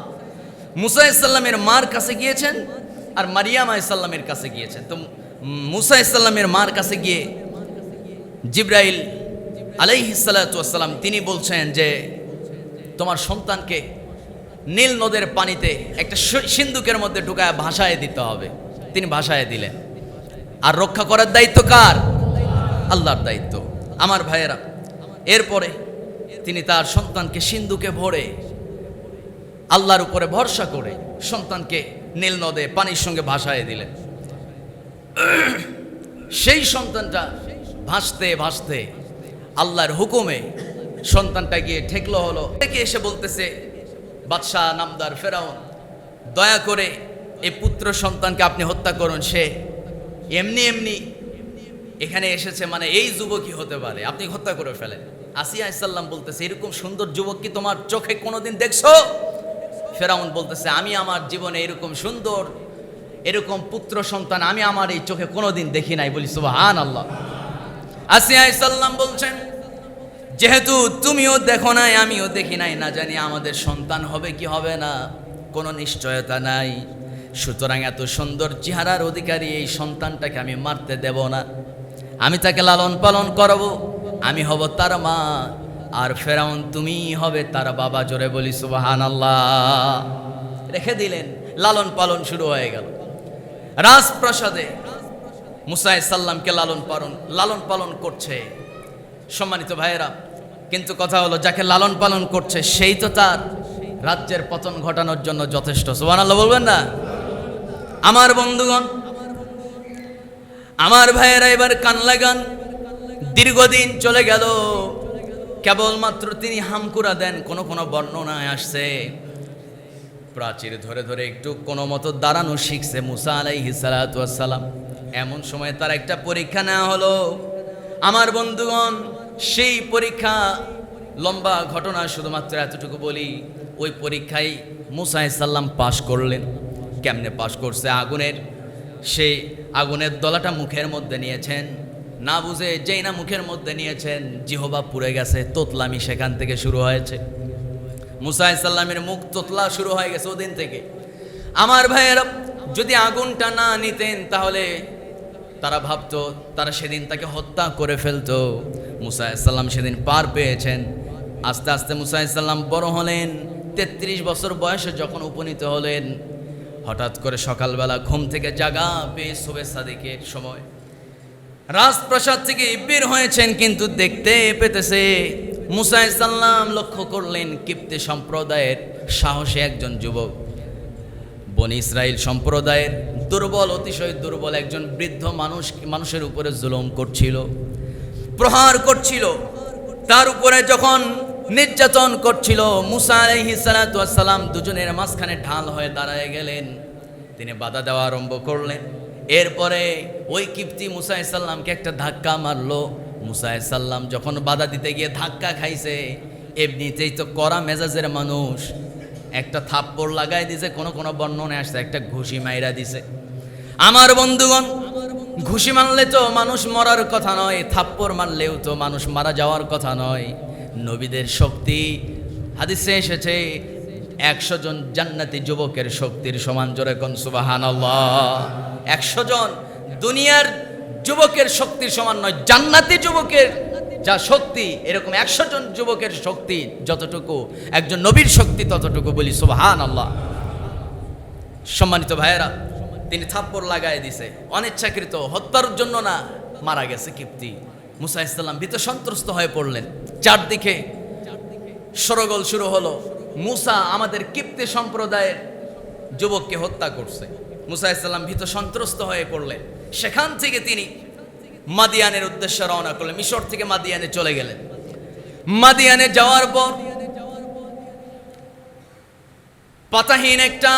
মুসা আলাইহিস সালামের মার কাছে গিয়েছেন, আর মারিয়াম আলাইহিস সালামের কাছে গিয়েছেন। তো মুসা আলাইহিস সালামের মার কাছে গিয়ে জিবরাইল আলাইহিস সালাতু ওয়াস সালাম তিনি বলছেন যে তোমার সন্তানকে নীল নদের পানিতে একটা সিন্ধুকের মধ্যে ঢুকায় ভাসায় দিতে হবে। তিনি ভাসায় দিলেন। আর রক্ষা করার দায়িত্ব কার? আল্লাহর দায়িত্ব। আমার ভাইয়েরা, এরপরে তিনি তার সন্তানকে সিন্ধুকে ভরে আল্লাহর উপরে ভরসা করে সন্তানকে নীল নদে পানির সঙ্গে ভাসায় দিলেন। সেই সন্তানটা ভাসতে ভাসতে আল্লাহর হুকুমে সন্তানটা গিয়ে ঠেকলো হলো। থেকে এসে বলতেছে, বাদশাহ নামদার ফেরাউন, দয়া করে এই পুত্র সন্তানকে আপনি হত্যা করুন, সে এমনি এমনি এখানে এসেছে, মানে এই যুবকই হতে পারে, আপনি হত্যা করে ফেলেন। আসিয়া আলাইহিস সালাম বলতেছে, এরকম সুন্দর যুবক কি তোমার চোখে কোনোদিন দেখছো? ফেরাউন বলতেছে, আমি আমার জীবনে এরকম সুন্দর, এরকম পুত্র সন্তান আমি আমার এই চোখে কোনোদিন দেখি নাই। বলি সুবহানাল্লাহ। আসিয়া আলাইহিস সালাম বলছেন, যেহেতু তুমিও দেখো নাই আমিও দেখি নাই, না জানি আমাদের সন্তান হবে কি হবে না, কোনো নিশ্চয়তা নাই, সুতরাং এত সুন্দর চেহারার অধিকারী এই সন্তানটাকে আমি মারতে দেব না, আমি তাকে লালন পালন করব, আমি হব তার মা, আর ফেরাউন তুমি হবে তার বাবা। জোরে বলি সুবহানাল্লাহ। রেখে দিলেন, লালন পালন শুরু হয়ে গেল। রাজপ্রাসাদে মুসা আলাইহিস সালামকে লালন পালন করছে। সম্মানিত ভাইয়েরা, কিন্তু কথা হলো, যাকে লালন পালন করছে সেই তো তার রাজ্যের পতন ঘটানোর জন্য যথেষ্ট। সুবহানাল্লাহ বলবেন না? আমার বন্ধুগণ, আমার ভাইয়েরা, এবার কান লাগান। দীর্ঘদিন চলে গেল, কেবলমাত্র তিনি হামকুরা দেন। কোনো বর্ণনায় আসছে প্রাচীর ধরে ধরে একটু কোনো মতো দাঁড়ানো শিখছে মুসা আলাইহিস সালাতু ওয়াস সালাম। এমন সময় তার একটা পরীক্ষা নেওয়া হলো। আমার বন্ধুগণ, সেই পরীক্ষা লম্বা ঘটনা, শুধুমাত্র এতটুকু বলি, ওই পরীক্ষায় মুসা আলাইহিস সালাম পাশ করলেন। কেমনে পাশ করছে? সেই আগুনের দলাটা মুখের মধ্যে নিয়েছেন, না বুঝে যেই না মুখের মধ্যে নিয়েছেন, জিহবা পুড়ে গেছে, তোতলামি সেখান থেকে শুরু হয়েছে। মুসা আলাইহিস সালামের মুখ তোতলা শুরু হয়ে গেছে ওদিন থেকে। আমার ভাইয়েরা, যদি আগুনটা না নিতেন তাহলে তারা ভাবতো তারা সেদিন তাকে হত্যা করে ফেলতো। মুসা আলাইহিস সালাম সেদিন পার পেয়েছেন। আস্তে আস্তে মুসা আলাইহিস সালাম বড় হলেন। 33 বছর বয়সে যখন উপনীত হলেন, হঠাৎ করে সকালবেলা ঘুম থেকে জাগা পেয়ে শোবে সাদিকের সময় রাজপ্রাসাদ থেকে বের হয়েছেন, কিন্তু দেখতে পেতেছে মুসা আলাইহিস সালাম লক্ষ্য করলেন কিপ্তি সম্প্রদায়ের সাহসী একজন যুবক, বনি ইসরাইল সম্প্রদায়ের দুর্বল, অতিশয় দুর্বল একজন বৃদ্ধ মানুষের উপরে জুলুম করছিল, প্রহার করছিল, তার উপরে যখন নির্যাতন করছিল, মুসা আলাইহিস সালাতু ওয়াস সালাম দুজনের মাঝখানে ঢাল হয়ে দাঁড়ায় গেলেন। তিনি বাধা দেওয়া আরম্ভ করলেন। এরপরে ওই কিপ্তি মুসা আলাইহিস সালামকে একটা ধাক্কা মারলো। মুসা আলাইহিস সালাম যখন বাধা দিতে গিয়ে ধাক্কা খাইছে, এমনিতেই তো কড়া মেজাজের মানুষ, একটা থাপ্পড় লাগাই দিছে, কোনো বর্ণনে আসছে একটা ঘুষি মাইরা দিছে। আমার বন্ধুগণ, ঘুষি মারলে তো মানুষ মরার কথা নয়, থাপ্পড় মারলেও তো মানুষ মারা যাওয়ার কথা নয়। নবীদের শক্তি, হাদিসে এসেছে, 100 জন জান্নাতি যুবকের শক্তির সমান। জোরে কোন সুবহানাল্লাহ। 100 জন দুনিয়ার যুবকের শক্তির সমান নয়, জান্নাতি যুবকের যা শক্তি, এরকম 100 জন যুবকের শক্তি যতটুকু একজন নবীর শক্তি ততটুকু। বলি সুবহানাল্লাহ। সম্মানিত ভাইয়েরা, তিনি থাপ্পড় লাগায় দিছে, অনিচ্ছাকৃত, হত্যার জন্য না, মারা গেছে কিপ্তি। মুসা ইসলাম ভীত সন্ত্রস্ত হয়ে পড়লেন। চারদিকে সরগোল শুরু হলো, মুসা আমাদের কিপ্তি সম্প্রদায়ের যুবককে হত্যা করছে। মুসা ইসলাম ভীত সন্ত্রস্ত হয়ে পড়লেন। সেখান থেকে তিনি মাদিয়ানের উদ্দেশ্যে রওনা করলেন। মিশর থেকে মাদিয়ানে চলে গেলেন। মাদিয়ানে যাওয়ার পর পাতাহীন একটা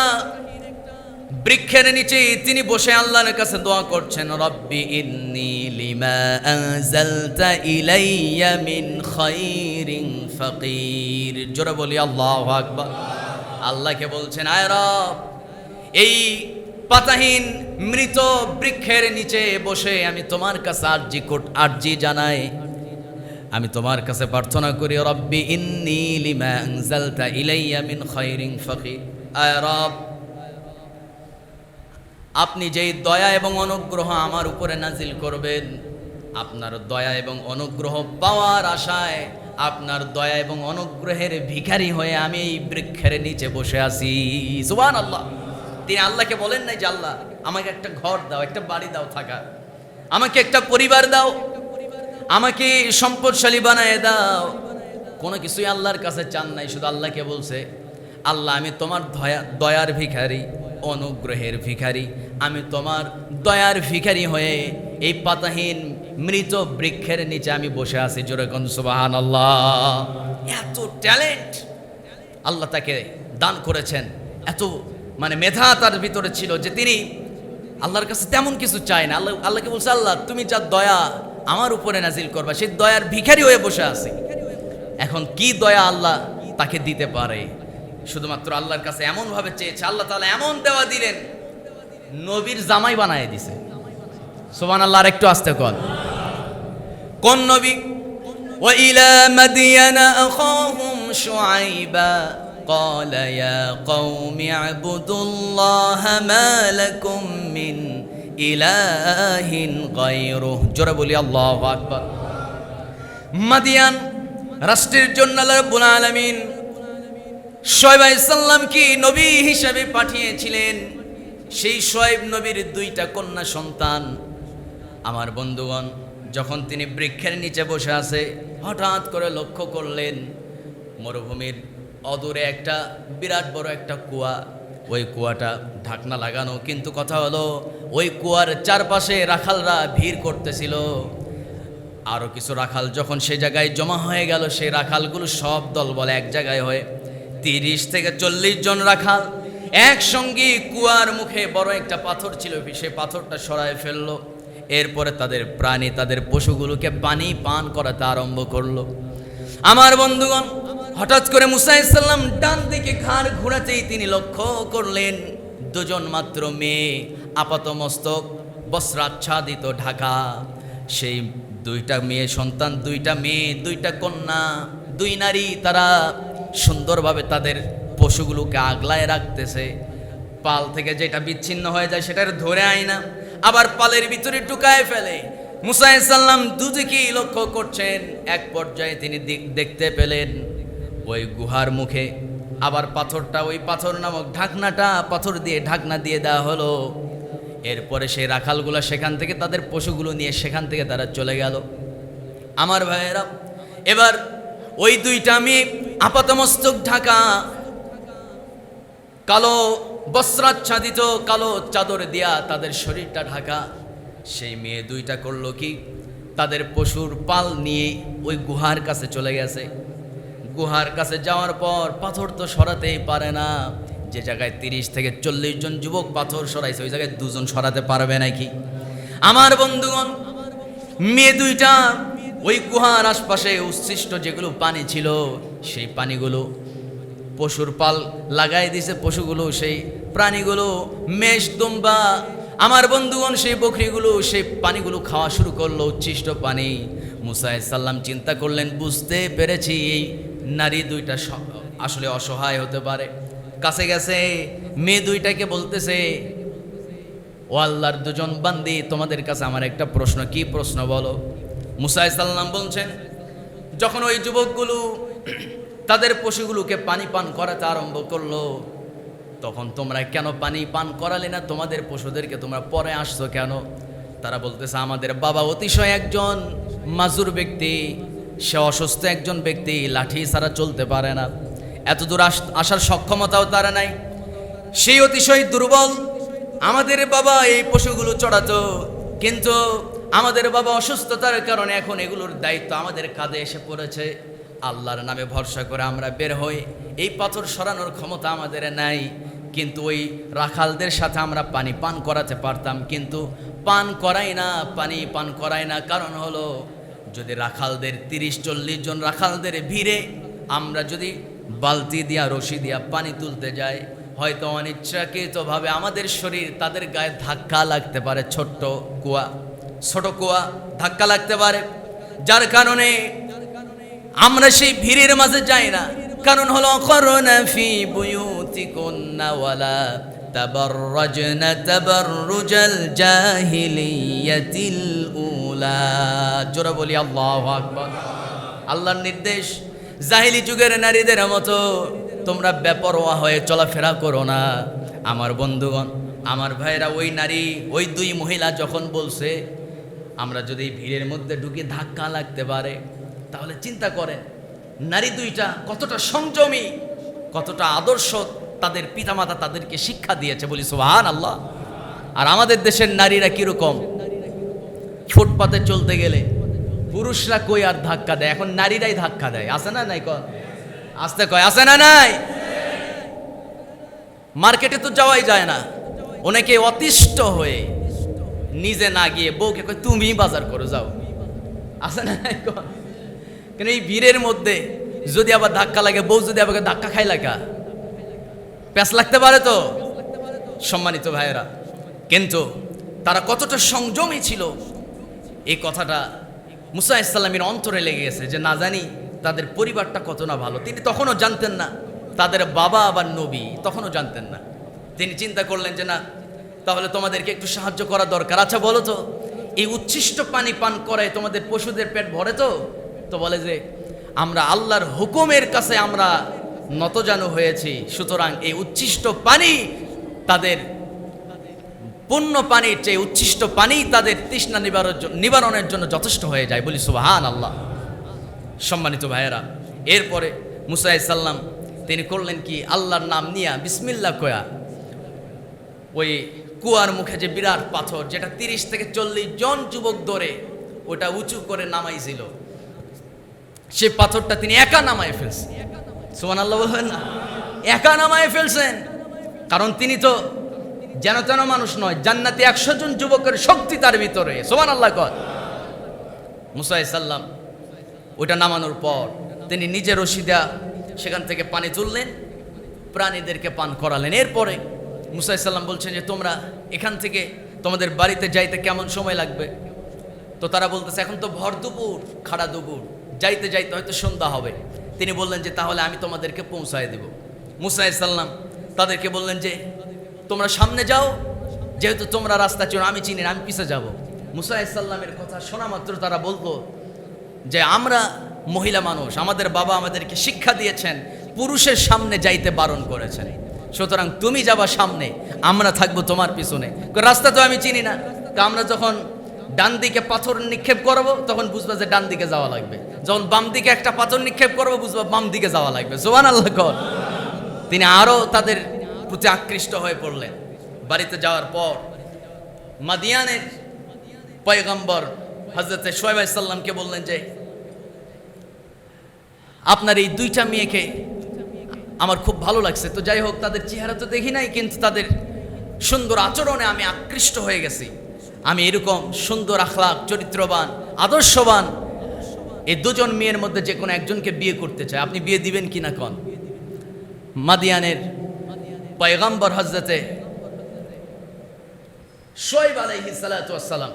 বৃক্ষের নিচে তিনি বসে আল্লাহর কাছে দোয়া করছেন, রব্বি ইন্নী লিমা আনজালতা ইলাইয়া মিন খায়রিন ফাকির। জোরে বলি আল্লাহু আকবার। আল্লাহকে বলছেন, আয় রব, এই পাতাহীন মৃত বৃক্ষের নিচে বসে আমি তোমার কাছে আরজি জানাই, আমি তোমার কাছে প্রার্থনা করি, রব্বি ইন্নী লিমা আনজালতা ইলাইয়া মিন খায়রিন ফাকির। আয় রব, আপনি যেই দয়া এবং অনুগ্রহ আমার উপরে নাজিল করবেন, আপনার দয়া এবং অনুগ্রহ পাওয়ার আশায়, আপনার দয়া এবং অনুগ্রহের ভিখারি হয়ে আমি এই বৃক্ষের নিচে বসে আছি। সুবহানাল্লাহ। তিনি আল্লাহকে বলেন নাই যে আল্লাহ আমাকে একটা ঘর দাও, একটা বাড়ি দাও থাকা, আমাকে একটা পরিবার দাও, আমাকে সম্পদশালী বানায় দাও। কোনো কিছুই আল্লাহর কাছে চান নাই, শুধু আল্লাহকে বলছে, আল্লাহ আমি তোমার দয়ার ভিখারি, অনুগ্রহের ভিখারি, আমি তোমার দয়ার ভিখারি হয়ে এই পাতাহীন মৃত বৃক্ষের নিচে আমি বসে আছি। জোরে কোন সুবহানাল্লাহ। এত ট্যালেন্ট আল্লাহ তাকে দান করেছেন, এত মেধা তার ভিতরে ছিল যে তিনি আল্লাহর কাছে তেমন কিছু চায় না। আল্লাহকে বলছে, আল্লাহ তুমি যা দয়া আমার উপরে নাজিল করবা, সেই দয়ার ভিখারি হয়ে বসে আছি। এখন কি দয়া আল্লাহ তাকে দিতে পারে? শুধুমাত্র আল্লাহর কাছে এমন ভাবে চেয়েছে, আল্লাহ তাআলা এমন দেওয়া দিলেন, নবীর জামাই বানায় দিছে। সুবহানাল্লাহ। আর একটু আস্তে কোন নবী? ওয়া ইলা মাদিয়ানা আখাহুম শুআইবা ক্বালা ইয়া কওমি ইবুদুল্লাহা মা লাকুম মিন ইলাহিন গায়রুহু। জোরে বলি আল্লাহু আকবার। মাদিয়ান রাষ্ট্রের জন্য আল্লাহ রাব্বুল আলামিন শুআয়ব আলাইহিস সালাম কি নবী হিসেবে পাঠিয়েছিলেন। সেই শুআয়ব নবীর 2টা কন্যা সন্তান। আমার বন্ধুগণ, যখন তিনি বৃক্ষের নিচে বসে আছে, হঠাৎ করে লক্ষ্য করলেন মরুভূমির অদূরে একটা বিরাট বড় একটা কুয়া। ওই কুয়াটা ঢাকনা লাগানো, কিন্তু কথা হলো ওই কুয়ার চারপাশে রাখালরা ভিড় করতেছিল। আরও কিছু রাখাল যখন সে জায়গায় জমা হয়ে গেল, সেই রাখালগুলো সব দল বলে এক জায়গায় হয়ে 30 থেকে 40 জন রাখাল একসঙ্গে কুয়ার মুখে বড় একটা পাথর ছিল, সেই পাথরটা সরায় ফেললো। এরপরে তাদের প্রাণী, তাদের পশুগুলোকে পানি পান করাতে আরম্ভ করলো। আমার বন্ধুগণ, হঠাৎ করে মুসা আলাইহিস সালাম ডান দিকে ঘাড় ঘোরাতেই তিনি লক্ষ্য করলেন 2 জন মাত্র মেয়ে, আপাতমস্তক বস্ত্রাচ্ছাদিত, ঢাকা। সেই 2টা মেয়ে সন্তান, 2টা মেয়ে, 2টা কন্যা, 2 নারী, তারা সুন্দরভাবে তাদের পশুগুলোকে আগলায় রাখতেছে। পাল থেকে যেটা বিচ্ছিন্ন হয়ে যায় সেটা ধরে আয় না, আবার পালের ভিতরে ঢুকায় ফেলে। মুসা আলাইহিস সালাম দুদিকেই লক্ষ্য করছেন। এক পর্যায়ে তিনি দেখতে পেলেন ওই গুহার মুখে আবার পাথরটা, ওই পাথর নামক ঢাকনাটা, পাথর দিয়ে ঢাকনা দিয়ে দেওয়া হলো। এরপরে সেই রাখালগুলো সেখান থেকে তাদের পশুগুলো নিয়ে সেখান থেকে তারা চলে গেল। আমার ভাইয়েরা, এবার ওই 2টা মেয়ে আপাতমস্তক ঢাকা, কালো বস্ত্রাচ্ছাদিত, কালো চাদর দিয়া তাদের শরীরটা ঢাকা। সেই মেয়ে 2টা করলো কি, তাদের পশুর পাল নিয়ে ওই গুহার কাছে চলে গেছে। গুহার কাছে যাওয়ার পর পাথর তো সরাতেই পারে না। যে জায়গায় 30 থেকে 40 জন যুবক পাথর সরাইছে, ওই জায়গায় 2 জন সরাতে পারবে নাকি? আমার বন্ধুগণ, মেয়ে 2টা ওই গুহার আশপাশে উচ্ছিষ্ট যেগুলো পানি ছিল, সেই পানিগুলো পশুর পাল লাগাই দিছে। পশুগুলো, সেই প্রাণীগুলো, মেষ, দুম্বা, আমার বন্ধুগণ, সেই বকরিগুলো সেই পানিগুলো খাওয়া শুরু করলো, উচ্ছিষ্ট পানি। মুসা আলাইহিস সালাম চিন্তা করলেন, বুঝতে পেরেছি এই নারী 2টা আসলে অসহায় হতে পারে। কাছে গেছে, মেয়ে দুইটাকে বলতেছে, ও আল্লাহর দুজন বান্দি, তোমাদের কাছে আমার একটা প্রশ্ন। কি প্রশ্ন বলো? মুসা আলাইহিস সালাম বলছেন, যখন ওই যুবকগুলো তাদের পশুগুলোকে পানি পান করাতে আরম্ভ করলো, তখন তোমরা কেন পানি পান করালে না তোমাদের পশুদেরকে? তোমরা পরে আসছো কেন? তারা বলতেছে, আমাদের বাবা অতিশয় একজন মাজুর ব্যক্তি, সে অসুস্থ একজন ব্যক্তি, লাঠি ছাড়া চলতে পারে না, এত দূর আসার সক্ষমতাও তারা নাই, সেই অতিশয় দুর্বল। আমাদের বাবা এই পশুগুলো চড়াতো, কিন্তু আমাদের বাবা অসুস্থতার কারণে এখন এগুলোর দায়িত্ব আমাদের কাঁধে এসে পড়েছে। আল্লাহর নামে ভরসা করে আমরা বের হই, এই পাথর সরানোর ক্ষমতা আমাদের নাই, কিন্তু ওই রাখালদের সাথে আমরা পানি পান করাতে পারতাম, কিন্তু পান করাই না, পানি পান করাই না। কারণ হলো, যদি রাখালদের 30-40 জন রাখালদের ভিড়ে আমরা যদি বালতি দিয়া রশি দিয়া পানি তুলতে যাই, হয়তো অনিচ্ছাকৃতভাবে আমাদের শরীর তাদের গায়ে ধাক্কা লাগতে পারে, ছোট কুয়া ধাক্কা লাগতে পারে, যার কারণে আমরা সেই ভিড়ের মাঝে যাই না। কারণ হলো, করোনা ফি বুয়ুতিকুন্না ওয়ালা তাবাররাজনা তাবাররুজাল জাহিলিয়াতিল উলা। জোরে বলি আল্লাহু আকবার। আল্লাহর নির্দেশ, জাহিলি যুগের নারীদের মতো তোমরা বেপরোয়া হয়ে চলাফেরা করো না। আমার বন্ধুগণ, আমার ভাইরা, ওই নারী, ওই দুই মহিলা যখন বলছে আমরা যদি ভিড়ের মধ্যে ঢুকে ধাক্কা লাগতে পারে, তাহলে চিন্তা করেন নারী দুইটা কতটা সংযমী, কতটা আদর্শ তাদের পিতামাতা তাদেরকে শিক্ষা দিয়েছে, বলি সুবহানাল্লাহ। আর আমাদের দেশের নারীরা কিরকম? ফুটপাতে চলতে গেলে পুরুষরা কই আর ধাক্কা দেয়, এখন নারীরাই ধাক্কা দেয়। আছে না নাই? আসতে কয়, আছে না নাই? মার্কেটে তো যাওয়াই যায় না, অনেকে অতিষ্ঠ হয়ে নিজে না গিয়ে বউকে কয় তুমি বাজার করে যাও। আছে না নাই? কিন্তু এই ভিড়ের মধ্যে যদি আবার ধাক্কা লাগে, বউ যদি আবার ধাক্কা খাই লাগা, প্যাঁচ লাগতে পারে তো। সম্মানিত ভাইয়েরা, কিন্তু তারা কতটা সংযমী ছিল, এই কথাটা মুসা আলাইহিস সালামের অন্তরে লেগে গেছে, যে না জানি তাদের পরিবারটা কত না ভালো। তিনি তখনও জানতেন না তাদের বাবা আবার নবী, তখনও জানতেন না। তিনি চিন্তা করলেন যে না, তাহলে তোমাদেরকে একটু সাহায্য করা দরকার। আচ্ছা বলো তো, এই উচ্ছিষ্ট পানি পান করায় তোমাদের পশুদের পেট ভরে তো? তো বলে যে আমরা আল্লাহর হুকুমের কাছে আমরা নতজানু হয়েছি, সুতরাং এই উচ্ছিষ্ট পানি তাদের পুণ্য পানির চেয়ে উচ্ছিষ্ট পানি তাদের তৃষ্ণা নিবারণের জন্য যথেষ্ট হয়ে যায়, বলি সুবহানাল্লাহ। সম্মানিত ভাইয়েরা, এরপরে মুসা আলাইহিস সালাম তিনি করলেন কি, আল্লাহর নাম নিয়া বিসমিল্লাহ কয়া ওই কুয়ার মুখে যে বিরাট পাথর, যেটা 30 থেকে 40 জন যুবক ধরে ওটা উঁচু করে নামাইছিল, সে পাথরটা তিনি একা নামায় ফেলছেন। সুবহানাল্লাহ বলবেন না? একা নামায় ফেলছেন, কারণ তিনি তো যেন তেন মানুষ নয়, জান্নাতে 100 জন যুবকের শক্তি তার ভিতরে। সুবহানাল্লাহ কর। মুসা আলাইহিস সালাম ওইটা নামানোর পর তিনি নিজে রশি দেয়া সেখান থেকে পানি তুললেন, প্রাণীদেরকে পান করালেন। এরপরে মুসা আলাইহিস সালাম বলছেন যে তোমরা এখান থেকে তোমাদের বাড়িতে যাইতে কেমন সময় লাগবে? তো তারা বলতেছে এখন তো ভর দুপুর, খাড়া দুপুর, যাইতে যাইতে হয়তো সন্ধ্যা হবে। তিনি বললেন যে তাহলে আমি তোমাদেরকে পৌঁছায় দেব। মুসা আলাইহিস সালাম তাদেরকে বললেন যে তোমরা সামনে যাও, যেহেতু তোমরা রাস্তা চিনো, আমি চিনি না, আমি পিছে যাব। মুসা আলাইহিস সালামের কথা শোনা মাত্র তারা বলতো যে আমরা মহিলা মানুষ, আমাদের বাবা আমাদেরকে শিক্ষা দিয়েছেন পুরুষের সামনে যাইতে বারণ করেছেন, সুতরাং তুমি যাবা সামনে, আমরা থাকবো তোমার পিছনে। রাস্তা তো আমি চিনি না, তো আমরা যখন ডান দিকে পাথর নিক্ষেপ করবো তখন বুঝবা যে ডান দিকে যাওয়া লাগবে, যখন বাম দিকে একটা পাথর নিক্ষেপ করবো বুঝবা বাম দিকে যাওয়া লাগবে। সুবহানাল্লাহ কর। তিনি আরো তাদের প্রতি আকৃষ্ট হয়ে পড়লেন। বাড়িতে যাওয়ার পর মাদিয়ানের পয়গম্বর হযরত শুআয়ব আলাইহিস সালামকে বললেন যে আপনার এই দুইটা মেয়েকে আমার খুব ভালো লাগছে। তো যাই হোক, তাদের চেহারা তো দেখি নাই, কিন্তু তাদের সুন্দর আচরণে আমি আকৃষ্ট হয়ে গেছি। আমি এরকম সুন্দর আখলাক, চরিত্রবান, আদর্শবান এই দুজন মেয়ের মধ্যে যে কোনো একজনকে বিয়ে করতে চাই, আপনি বিয়ে দিবেন কিনা কোন? মাদিয়ানের পয়গম্বর হযরতে শুআয়ব আলাইহিস সালাতু ওয়াস সালাম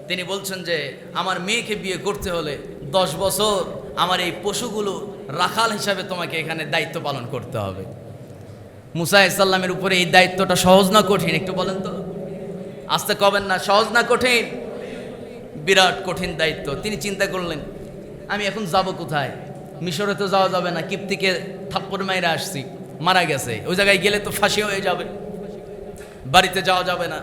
তিনি বলছেন যে আমার মেয়েকে বিয়ে করতে হলে 10 বছর আমার এই পশুগুলো রাখাল হিসাবে তোমাকে এখানে দায়িত্ব পালন করতে হবে। মুসা আলাইহিস সালামের উপরে এই দায়িত্বটা সহজ না কঠিন একটু বলেন তো, আস্তে কবেন না, সহজ না কঠিন? বিরাট কঠিন দায়িত্ব। তিনি চিন্তা করলেন আমি এখন যাব কোথায়? মিশরে তো যাওয়া যাবে না, কিপ্তিকে থাপ্পড় মাইরা আসছি, মারা গেছে, ওই জায়গায় গেলে তো ফাঁসি হয়ে যাবে, বাড়িতে যাওয়া যাবে না,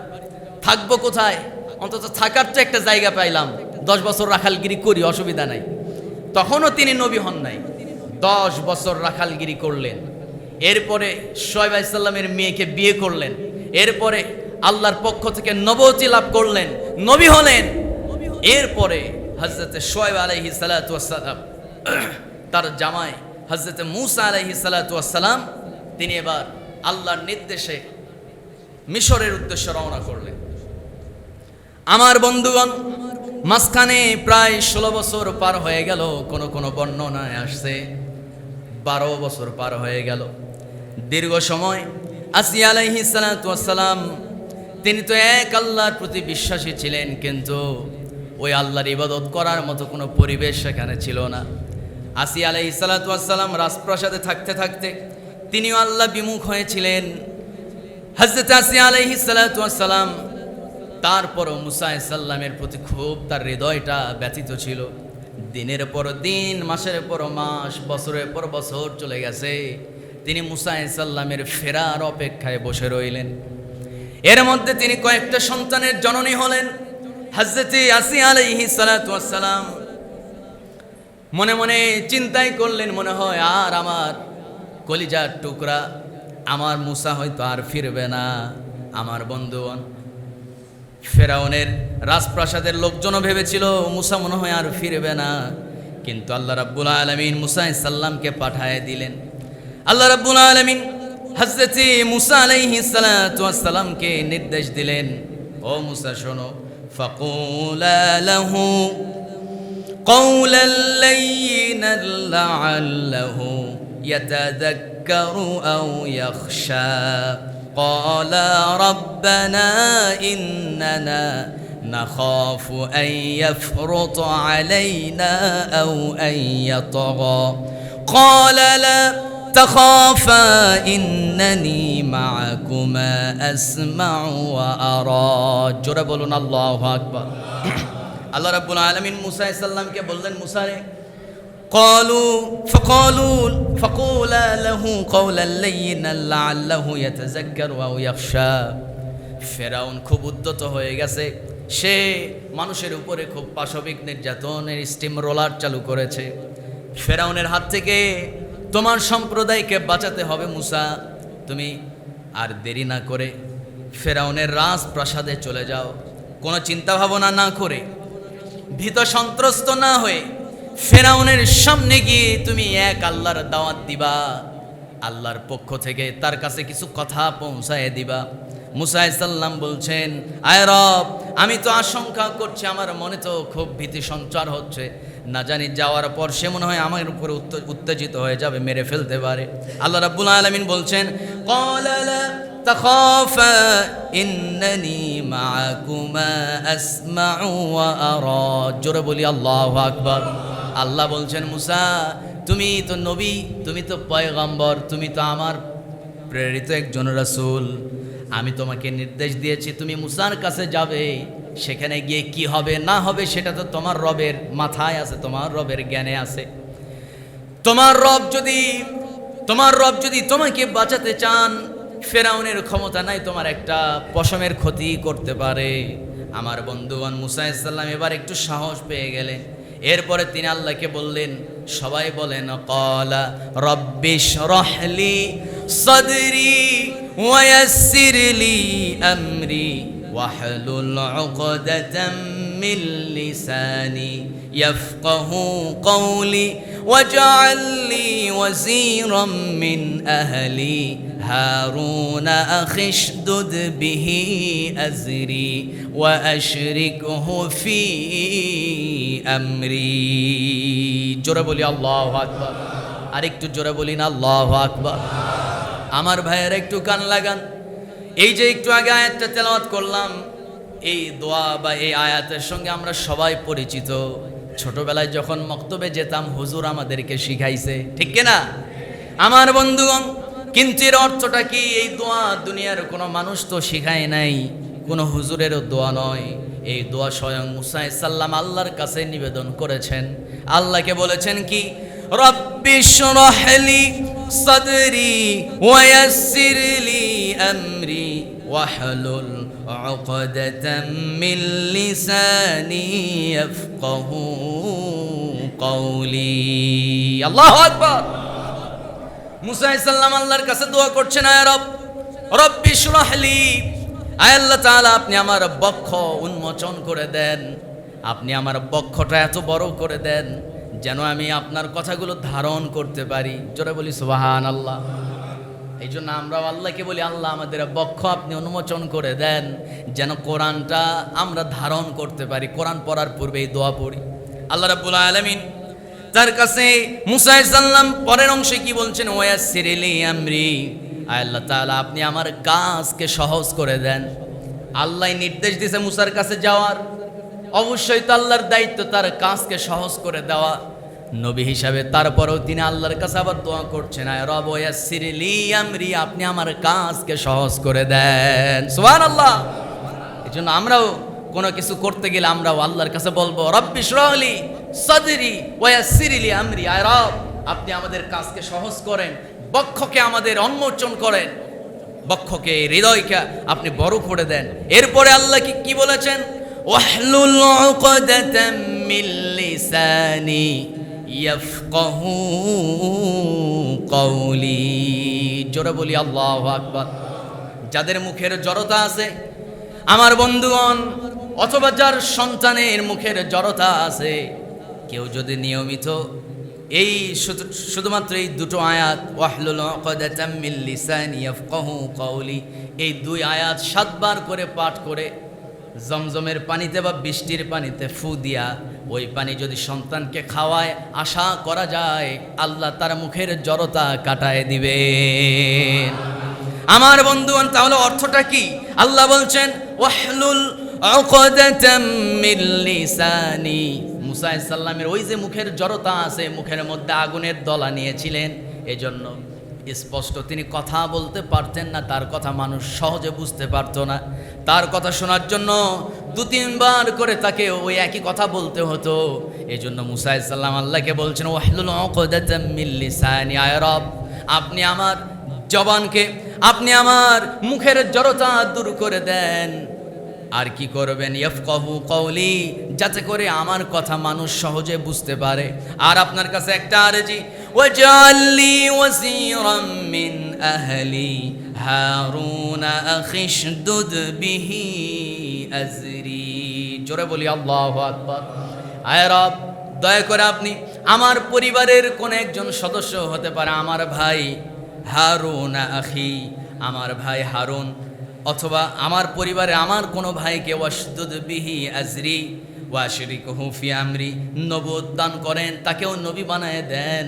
থাকবো কোথায়? অন্তত থাকার তো একটা জায়গা পাইলাম, 10 বছর রাখালগিরি করি, অসুবিধা নাই। তখনও তিনি নবী হন নাই, 10 বছর রাখালগিরি করলেন। এরপরে শুআয়ব আলাইহিস সালামের মেয়েকে বিয়ে করলেন। এরপরে আল্লাহর পক্ষ থেকে নবুয়তি লাভ করলেন, নবী হলেন। এরপরে হযরতে শুআয়ব আলাইহিস সালাতু ওয়াস সালাম তার জামাই হযরতে মূসা আলাইহিস সালাতু ওয়াস সালাম তিনি এবার আল্লাহর নির্দেশে মিশরের উদ্দেশ্যে রওনা করলেন। আমার বন্ধুগণ, মাঝখানে প্রায় 16 বছর পার হয়ে গেল, কোন বর্ণনায় আসছে 12 বছর পার হয়ে গেল। দীর্ঘ সময় আসিয়া আলাইহিস সালাতু ওয়াস সালাম তিনি তো এক আল্লাহর প্রতি বিশ্বাসী ছিলেন, কিন্তু ওই আল্লাহর ইবাদত করার মতো কোনো পরিবেশ সেখানে ছিল না। আসিয়া আলাইহিস সালাতু ওয়াস সালাম রাজপ্রাসাদে থাকতে থাকতে তিনিও আল্লাহ বিমুখ হয়েছিলেন। হযরত আসিয়া আলাইহিস সালাতু ওয়াস সালাম তারপরও মূসা আলাইহিস সালামের প্রতি খুব তার হৃদয়টা ব্যথিত ছিল। দিনের পর দিন, মাসের পর মাস, বছরের পর বছর চলে গেছে, তিনি মূসা আলাইহিস সালামের ফেরার অপেক্ষায় বসে রইলেন। এর মধ্যে তিনি কয়েকটা সন্তানের জননী হলেন। হযরত আসিয়া আলাইহিস সালাতু ওয়াস সালাম মনে মনে চিন্তাই করলেন, মনে হয় আর আমার কলিজার টুকরা আমার মূসা হয়তো আর ফিরবে না। আমার বন্ধুগণ, ফেরাউনের রাজপ্রাসাদের লোকজনও ভেবেছিল মূসা মনে হয় আর ফিরবে না, কিন্তু আল্লাহ রাব্বুল আলামিন মূসা আলাইহিস সালামকে পাঠিয়ে দিলেন। আল্লাহ রাব্বুল আলামিন হযরত মূসা আলাইহিস সালাতু ওয়াস সালামকে নির্দেশ দিলেন, ও মূসা শোনো, ফাকুলা লাহু কওলাল লাইয়িনান লাআল্লাহু ইয়াতাযাক্কারু আও ইয়াখশা ক্বালা রাব্বানা ইন্নানা নাখাফু আন ইয়াফরুতা আলাইনা আও আন ইয়াতগা ক্বালা লা তাখাফা ইন্নানি মাআকুমা আসমাউ ওয়া আরা। জোরে বলুন আল্লাহু আকবার। আল্লাহ রাব্বুল আলামিন মূসা আলাইহিস সালামকে বললেন, মূসা রে, ফাকুলা লাহু কওলাল লাইয়িনান লাআল্লাহু ইয়াতাযাক্কারু আও ইয়াখশা। ফেরাউন খুব উদ্যত হয়ে গেছে, সে মানুষের উপরে খুব পাশবিক নির্যাতনের স্টিম রোলার চালু করেছে। ফেরাউনের হাত থেকে তোমার সম্প্রদায়কে বাঁচাতে হবে মূসা, তুমি আর দেরি না করে ফেরাউনের রাজপ্রাসাদে চলে যাও। কোনো চিন্তা ভাবনা না করে, ভীত সন্ত্রস্ত না হয়ে ফেরাউনের সামনে গিয়ে তুমি এক আল্লাহর দাওয়াত দিবা, আল্লাহর পক্ষ থেকে তার কাছে কিছু কথা পৌঁছায় দিবা। মূসা আলাইহিস সালাম বলছেন, আয় রব, আমি তো আশঙ্কা করছি, আমার মনে তো খুব ভীতি সঞ্চার হচ্ছে, না জানি যাওয়ার পর সে মনে হয় আমার উপরে উত্তেজিত হয়ে যাবে, মেরে ফেলতে পারে। আল্লাহ রাব্বুল আলামিন বলছেন, ক্বালা লা তাখাফা ইন্নানি মাআকুমা আসমাউ ওয়া আরা। জোরে বলি আল্লাহু আকবার। আল্লাহ বলছেন, মূসা তুমি তো নবী, তুমি তো পয়গম্বর, তুমি তো আমার প্রেরিত একজন রাসূল। আমি তোমাকে নির্দেশ দিয়েছি তুমি মূসার কাছে যাবে, সেখানে গিয়ে কি হবে না হবে সেটা তো তোমার রবের মাথায় আছে, তোমার রবের জ্ঞানে আছে। তোমার রব যদি তোমাকে বাঁচাতে চান, ফেরাউনের ক্ষমতা নাই তোমার একটা পশমের ক্ষতি করতে পারে। আমার বন্ধুগণ, মূসা আলাইহিস সালাম এবার একটু সাহস পেয়ে গেলেন। এরপরে তিনি আল্লাহকে বললেন, সবাই বলেন, ক্বালা রাব্বিশরাহ লি সাদরি ওয়া ইয়াসসির লি আমরি ওয়াহলুল উকদাতাম মিন লিসানি ইয়াফকাহু কওলি ওয়াজআল লি ওয়াজিরাম মিন আহলি হারুন আখি উশদুদ বিহি আজরি ওয়া আশরিকহু ফি আমরি। জোরে বলি আল্লাহু আকবার। আরেকটু জোরে বলি না আল্লাহু আকবার। আমার ভাইয়েরা একটু কান লাগান। এই যে একটু আগে আয়াতটা তেলাওয়াত করলাম, এই দোয়া বা এই আয়াতের সঙ্গে আমরা সবাই পরিচিত। ছোটবেলায় যখন মক্তবে যেতাম হুজুর আমাদেরকে শিখাইছে, ঠিক কিনা? আমার বন্ধুগণ, কিন্তু এর অর্থটা কি? এই দোয়া দুনিয়ার কোনো মানুষ তো শিখায় নাই, কোনো হুজুরেরও দোয়া নয়। এই দোয়া স্বয়ং মুসা আলাইহিস সালাম আল্লাহর কাছে নিবেদন করেছেন। আল্লাহকে বলেছেন কি, রব্বি শরহ লি সাদরি ওয়া ইয়াসসির লি আমরি ওয়াহলুল উকদাতাম মিন লিসানি ইয়াফকাহু কওলি। আল্লাহু আকবার। মুসা আলাইহিস সালাম আল্লাহর কাছে দোয়া করছেন, আয় রব, রব্বি শরহ লি, আয় আল্লাহ তাআলা আপনি আমার বক্ষ উন্মোচন করে দেন, আপনি আমার বক্ষটা এত বড় করে দেন যেন আমি আপনার কথাগুলো ধারণ করতে পারি। জোরে বলি সুবহানাল্লাহ। এই জন্য আমরাও আল্লাহকে বলি, আল্লাহ আমাদের বক্ষ আপনি উন্মোচন করে দেন যেন কোরআনটা আমরা ধারণ করতে পারি। কোরআন পড়ার পূর্বে এই দোয়া পড়ি। আল্লাহ রাব্বুল আলামিন তার কাছে মুসা আলাইহিস সালাম পরের অংশে কি বলছেন, ওয়াসসির লি আমরি, আয় আল্লাহ তাআলা আপনি আমার কাজকে সহজ করে দেন। আল্লাহ নির্দেশ দিয়েছে মুসার কাছে যাওয়ার, অবশ্যই তো আল্লাহর দায়িত্ব তার কাজকে সহজ করে দেওয়া। নবী হিসাবে তারপরেও তিনি আল্লাহর কাছে আবার দোয়া করছেন, আয় রব ওয়াসসির লি আমরি, আপনি আমার কাজকে সহজ করে দেন। সুবহানাল্লাহ। এজন্য আমরাও কোনো কিছু করতে গেলে আমরাও আল্লাহর কাছে বলবো, রব্বি শরহ লি সাদরি ওয়া ইয়াসসির লি আমরি, আয় রব আপনি আমাদের কাজকে সহজ করেন, বক্ষকে আমাদের উন্মোচন করেন, বক্ষকে হৃদয়কে আপনি বড় করে দেন। এরপরে আল্লাহ কি বলেছেন, ওয়াহলুল উকদাতাম মিন লিসানি ইয়াফকাহু কওলি। জোরে বলি আল্লাহু আকবার। যাদের মুখের জড়তা আছে আমার বন্ধুগণ, অথবা যার সন্তানের মুখের জড়তা আছে, কেউ যদি নিয়মিত এই শুধুমাত্র এই দুটো আয়াত, ওয়াহলুল উকদাতাম মিন লিসানি ইয়াফকাহু কওলি, এই দুই আয়াত 7 বার করে পাঠ করে জমজমের পানিতে বা বৃষ্টির পানিতে ফু দিয়া ওই পানি যদি সন্তানকে খাওয়ায়, আশা করা যায় আল্লাহ তার মুখের জড়তা কাটায় দিবেন। আমার বন্ধুগণ, তাহলে অর্থটা কি? আল্লাহ বলছেন ওয়াহলুল উকদাতাম মিন লিসানি। মুসা আলাইহিস সালামের ওই যে মুখের জড়তা আছে, মুখের মধ্যে আগুনের দলা নিয়েছিলেন, এজন্য স্পষ্ট তিনি কথা বলতে পারতেন না, তার কথা মানুষ সহজে বুঝতে পারতো না। তার কথা শোনার জন্য 2-3 বার করে তাকে ওই একই কথা বলতে হতো। এজন্য মুসা আলাইহিস সালাম আল্লাহকে বলছেন, ওয়াহলুল উকদাতাম মিন লিসানি, আয় রব আপনি আমার জবানকে, আপনি আমার মুখের জড়তা দূর করে দেন। আর কি করবেন? ইয়াফকাহু কওলি, যাতে করে আমার কথা মানুষ সহজে বুঝতে পারে। আর আপনার কাছে একটা আরজি, ওয়াজআল লি ওয়াসীরাম মিন আহলি হারুন আখিশদুদ বিহি আজরি। জোরে বলি আল্লাহু আকবার। আয় রব, দয়া করে আপনি আমার পরিবারের কোন একজন সদস্য হতে পারে, আমার ভাই হারুন আখি, আমার ভাই হারুন, অথবা আমার পরিবারে আমার কোনো ভাইকে ওয়াশদুদ বিহি আজরি ওয়াশরিকহু ফি আমরি, নবুয়ত দান করেন, তাকেও নবী বানায় দেন,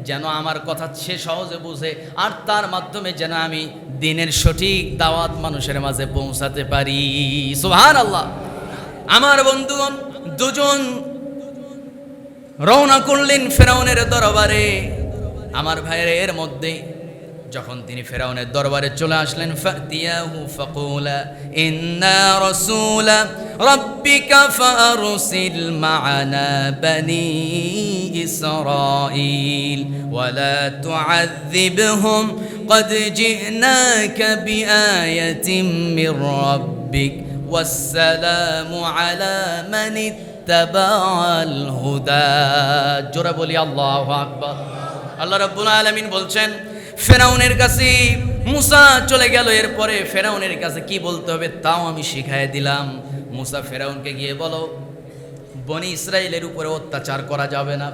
যেন আমার কথা সে সহজে বুঝে, আর তার মাধ্যমে যেন আমি দ্বীনের সঠিক দাওয়াত মানুষের মাঝে পৌঁছাতে পারি। সুবহানাল্লাহ। আমার বন্ধুগণ, দুজন রওনা করলেন ফেরাউনের দরবারে। আমার ভাইয়ের এর মধ্যে যখন তিনি ফেরাউনের দরবারে চলে আসলেন, ফাতিয়াহু ফাকুলা ইন্না রাসূলা রাব্বিকা ফারসিল মা'ানা বানি ইসরাঈল ওয়া লা তু'আযিবহুম ক্বাদ জি'নাকা বিআয়াতিন মির রাব্বিক ওয়াসসালামু আলা মান ইত্তাবা'আল হুদা। জোরে বলি আল্লাহু আকবার। আল্লাহ রাব্বুল আলামিন বলছেন, ফেরাউনের কাছে মুসা চলে গেল, এরপরে ফেরাউনের কাছে কি বলতে হবে তাও আমি শিখাই দিলাম। মুসা ফেরাউনকে গিয়ে বলো, বনি ইসরাইলের উপরে অত্যাচার করা যাবে না।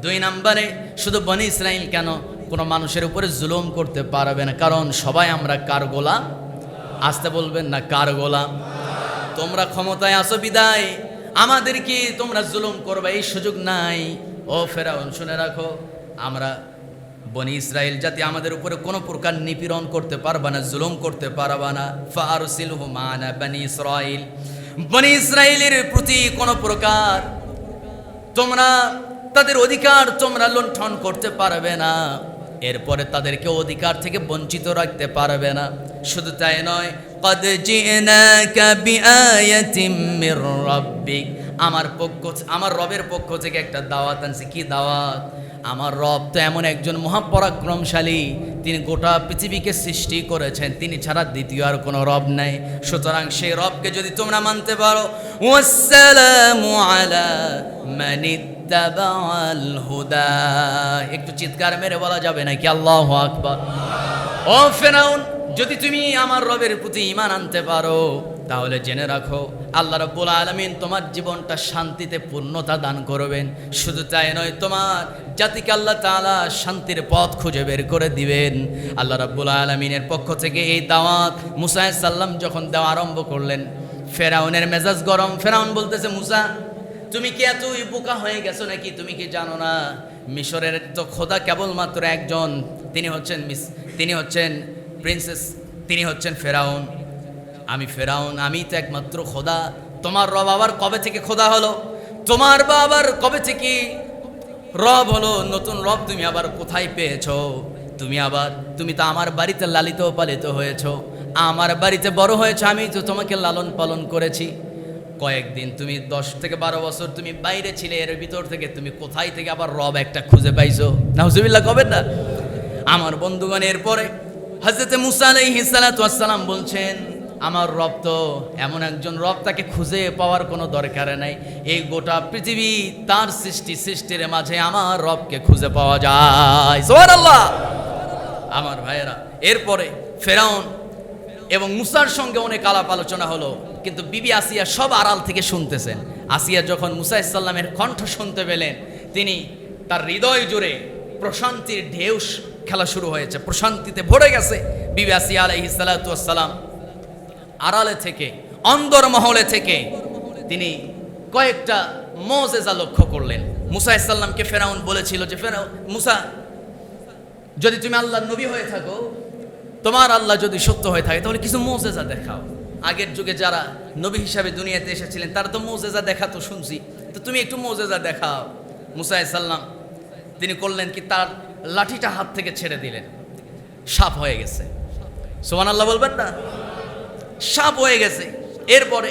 2 নম্বরে, শুধু বনি ইসরাইল কেন, কোনো মানুষের উপরে জুলুম করতে পারবে না, কারণ সবাই আমরা কার গোলাম? আসতে বলবেন না, কার গোলাম? তোমরা ক্ষমতায় আসো বিদায় আমাদেরকে তোমরা জুলুম করবে এই সুযোগ নাই। ও ফেরাউন, শুনে রাখো, আমরা বনি ইসরাইল জাতি আমাদের উপরে কোনো প্রকার নিপীড়ন করতে পারবা না, জুলুম করতে পারবা না। ফারসিলহু মা'ানা বনি ইসরাইল, বনি ইসরাইলের প্রতি কোনো প্রকার তোমরা তাদের অধিকার তোমরা লুণ্ঠন করতে পারবে না। এরপরে তাদেরকে অধিকার থেকে বঞ্চিত রাখতে পারবে না। শুধু তাই নয়, قد جئناك بآية من ربك, আমার রবের পক্ষ থেকে একটা দাওয়াত আনছি। কি দাওয়াত? আমার রব তো এমন একজন মহাপরাক্রমশালী, তিনি গোটা পৃথিবীকে সৃষ্টি করেছেন, তিনি ছাড়া দ্বিতীয় আর কোনো রব নাই। সুতরাং সেই রবকে যদি তোমরা মানতে পারো, ওয়াসসালামু আলা মানিত্তাবাআল হুদা, একটু চিৎকার মেরে বলা যাবে নাকি আল্লাহু আকবার? ও ফেরাউন, যদি তুমি আমার রবের প্রতি ঈমান আনতে পারো, তাহলে জেনে রাখো আল্লাহ রাব্বুল আলামিন তোমার জীবনটা শান্তিতে পূর্ণতা দান করবেন। শুধু তাই নয়, তোমার জাতিকে আল্লাহ তাআলা শান্তির পথ খুঁজে বের করে দিবেন। আল্লাহ রাব্বুল আলামিনের পক্ষ থেকে এই দাওয়াত মুসা আলাইহিস সালাম যখন দেওয়া আরম্ভ করলেন, ফেরাউনের মেজাজ গরম। ফেরাউন বলতেছে, মুসা, তুমি কি এতই বোকা হয়ে গেছো নাকি? তুমি কি জানো না মিশরের তো খোদা কেবলমাত্র একজন, তিনি হচ্ছেন প্রিন্সেস, তিনি হচ্ছেন ফেরাউন। আমি ফেরাউন, আমি তো একমাত্র খোদা। তোমার রব আবার কবে থেকে খোদা হলো? তোমার বাবার কবে থেকে রব হলো? নতুন রব তুমি আবার কোথায় পেয়েছো? তুমি তো আমার বাড়িতে লালিত পালিত হয়েছো, আমার বাড়িতে বড় হয়েছো, আমি তো তোমাকে লালন পালন করেছি। কয়েকদিন তুমি 10 থেকে 12 বছর তুমি বাইরে ছিলে, এর ভিতর থেকে তুমি কোথায় থেকে আবার রব একটা খুঁজে পাইছো? নাউজুবিল্লাহ কবেন না? আমার বন্ধুগণ, এরপরে হযরত মুসা আলাইহিস সালাতু ওয়াস সালাম বলছেন, আমার রব তো এমন একজন রব, তাকে খুঁজে পাওয়ার কোনো দরকার নাই। এই গোটা পৃথিবী তার সৃষ্টির মাঝে আমার রবকে খুঁজে পাওয়া যায়। সুবহানাল্লাহ। আমার ভাইয়েরা, এরপরে ফেরাউন এবং মুসার সঙ্গে অনেক আলাপ আলোচনা হলো, কিন্তু বিবি আসিয়া সব আড়াল থেকে শুনতেছেন। আসিয়া যখন মুসা আলাইহিস সালামের কণ্ঠ শুনতে পেলেন, তিনি তার হৃদয় জুড়ে প্রশান্তির ঢেউ খেলা শুরু হয়েছে, প্রশান্তিতে ভরে গেছে। বিবি আসিয়া আলাইহিস সালাতু ওয়াস সালাম আড়ালে থেকে, অন্দরমহলে থেকে তিনি কয়েকটা মুজিজা লক্ষ্য করলেন। মুসা আলাইহিস সালামকে ফেরাউন বলেছিল যে, মুসা, যদি তুমি আল্লাহর নবী হয়ে থাকো, তোমার আল্লাহ যদি সত্য হয়ে থাকে, তাহলে কিছু মুজিজা দেখাও। আগের যুগে যারা নবী হিসাবে দুনিয়াতে এসেছিলেন তারা তো মুজিজা দেখাতো শুনছি, তো তুমি একটু মুজিজা দেখাও। মুসা আলাইহিস সালাম তিনি করলেন কি, তার লাঠিটা হাত থেকে ছেড়ে দিলেন, সাপ হয়ে গেছে। সুবহানাল্লাহ বলবেন না? সাপ হয়ে গেছে। এরপরে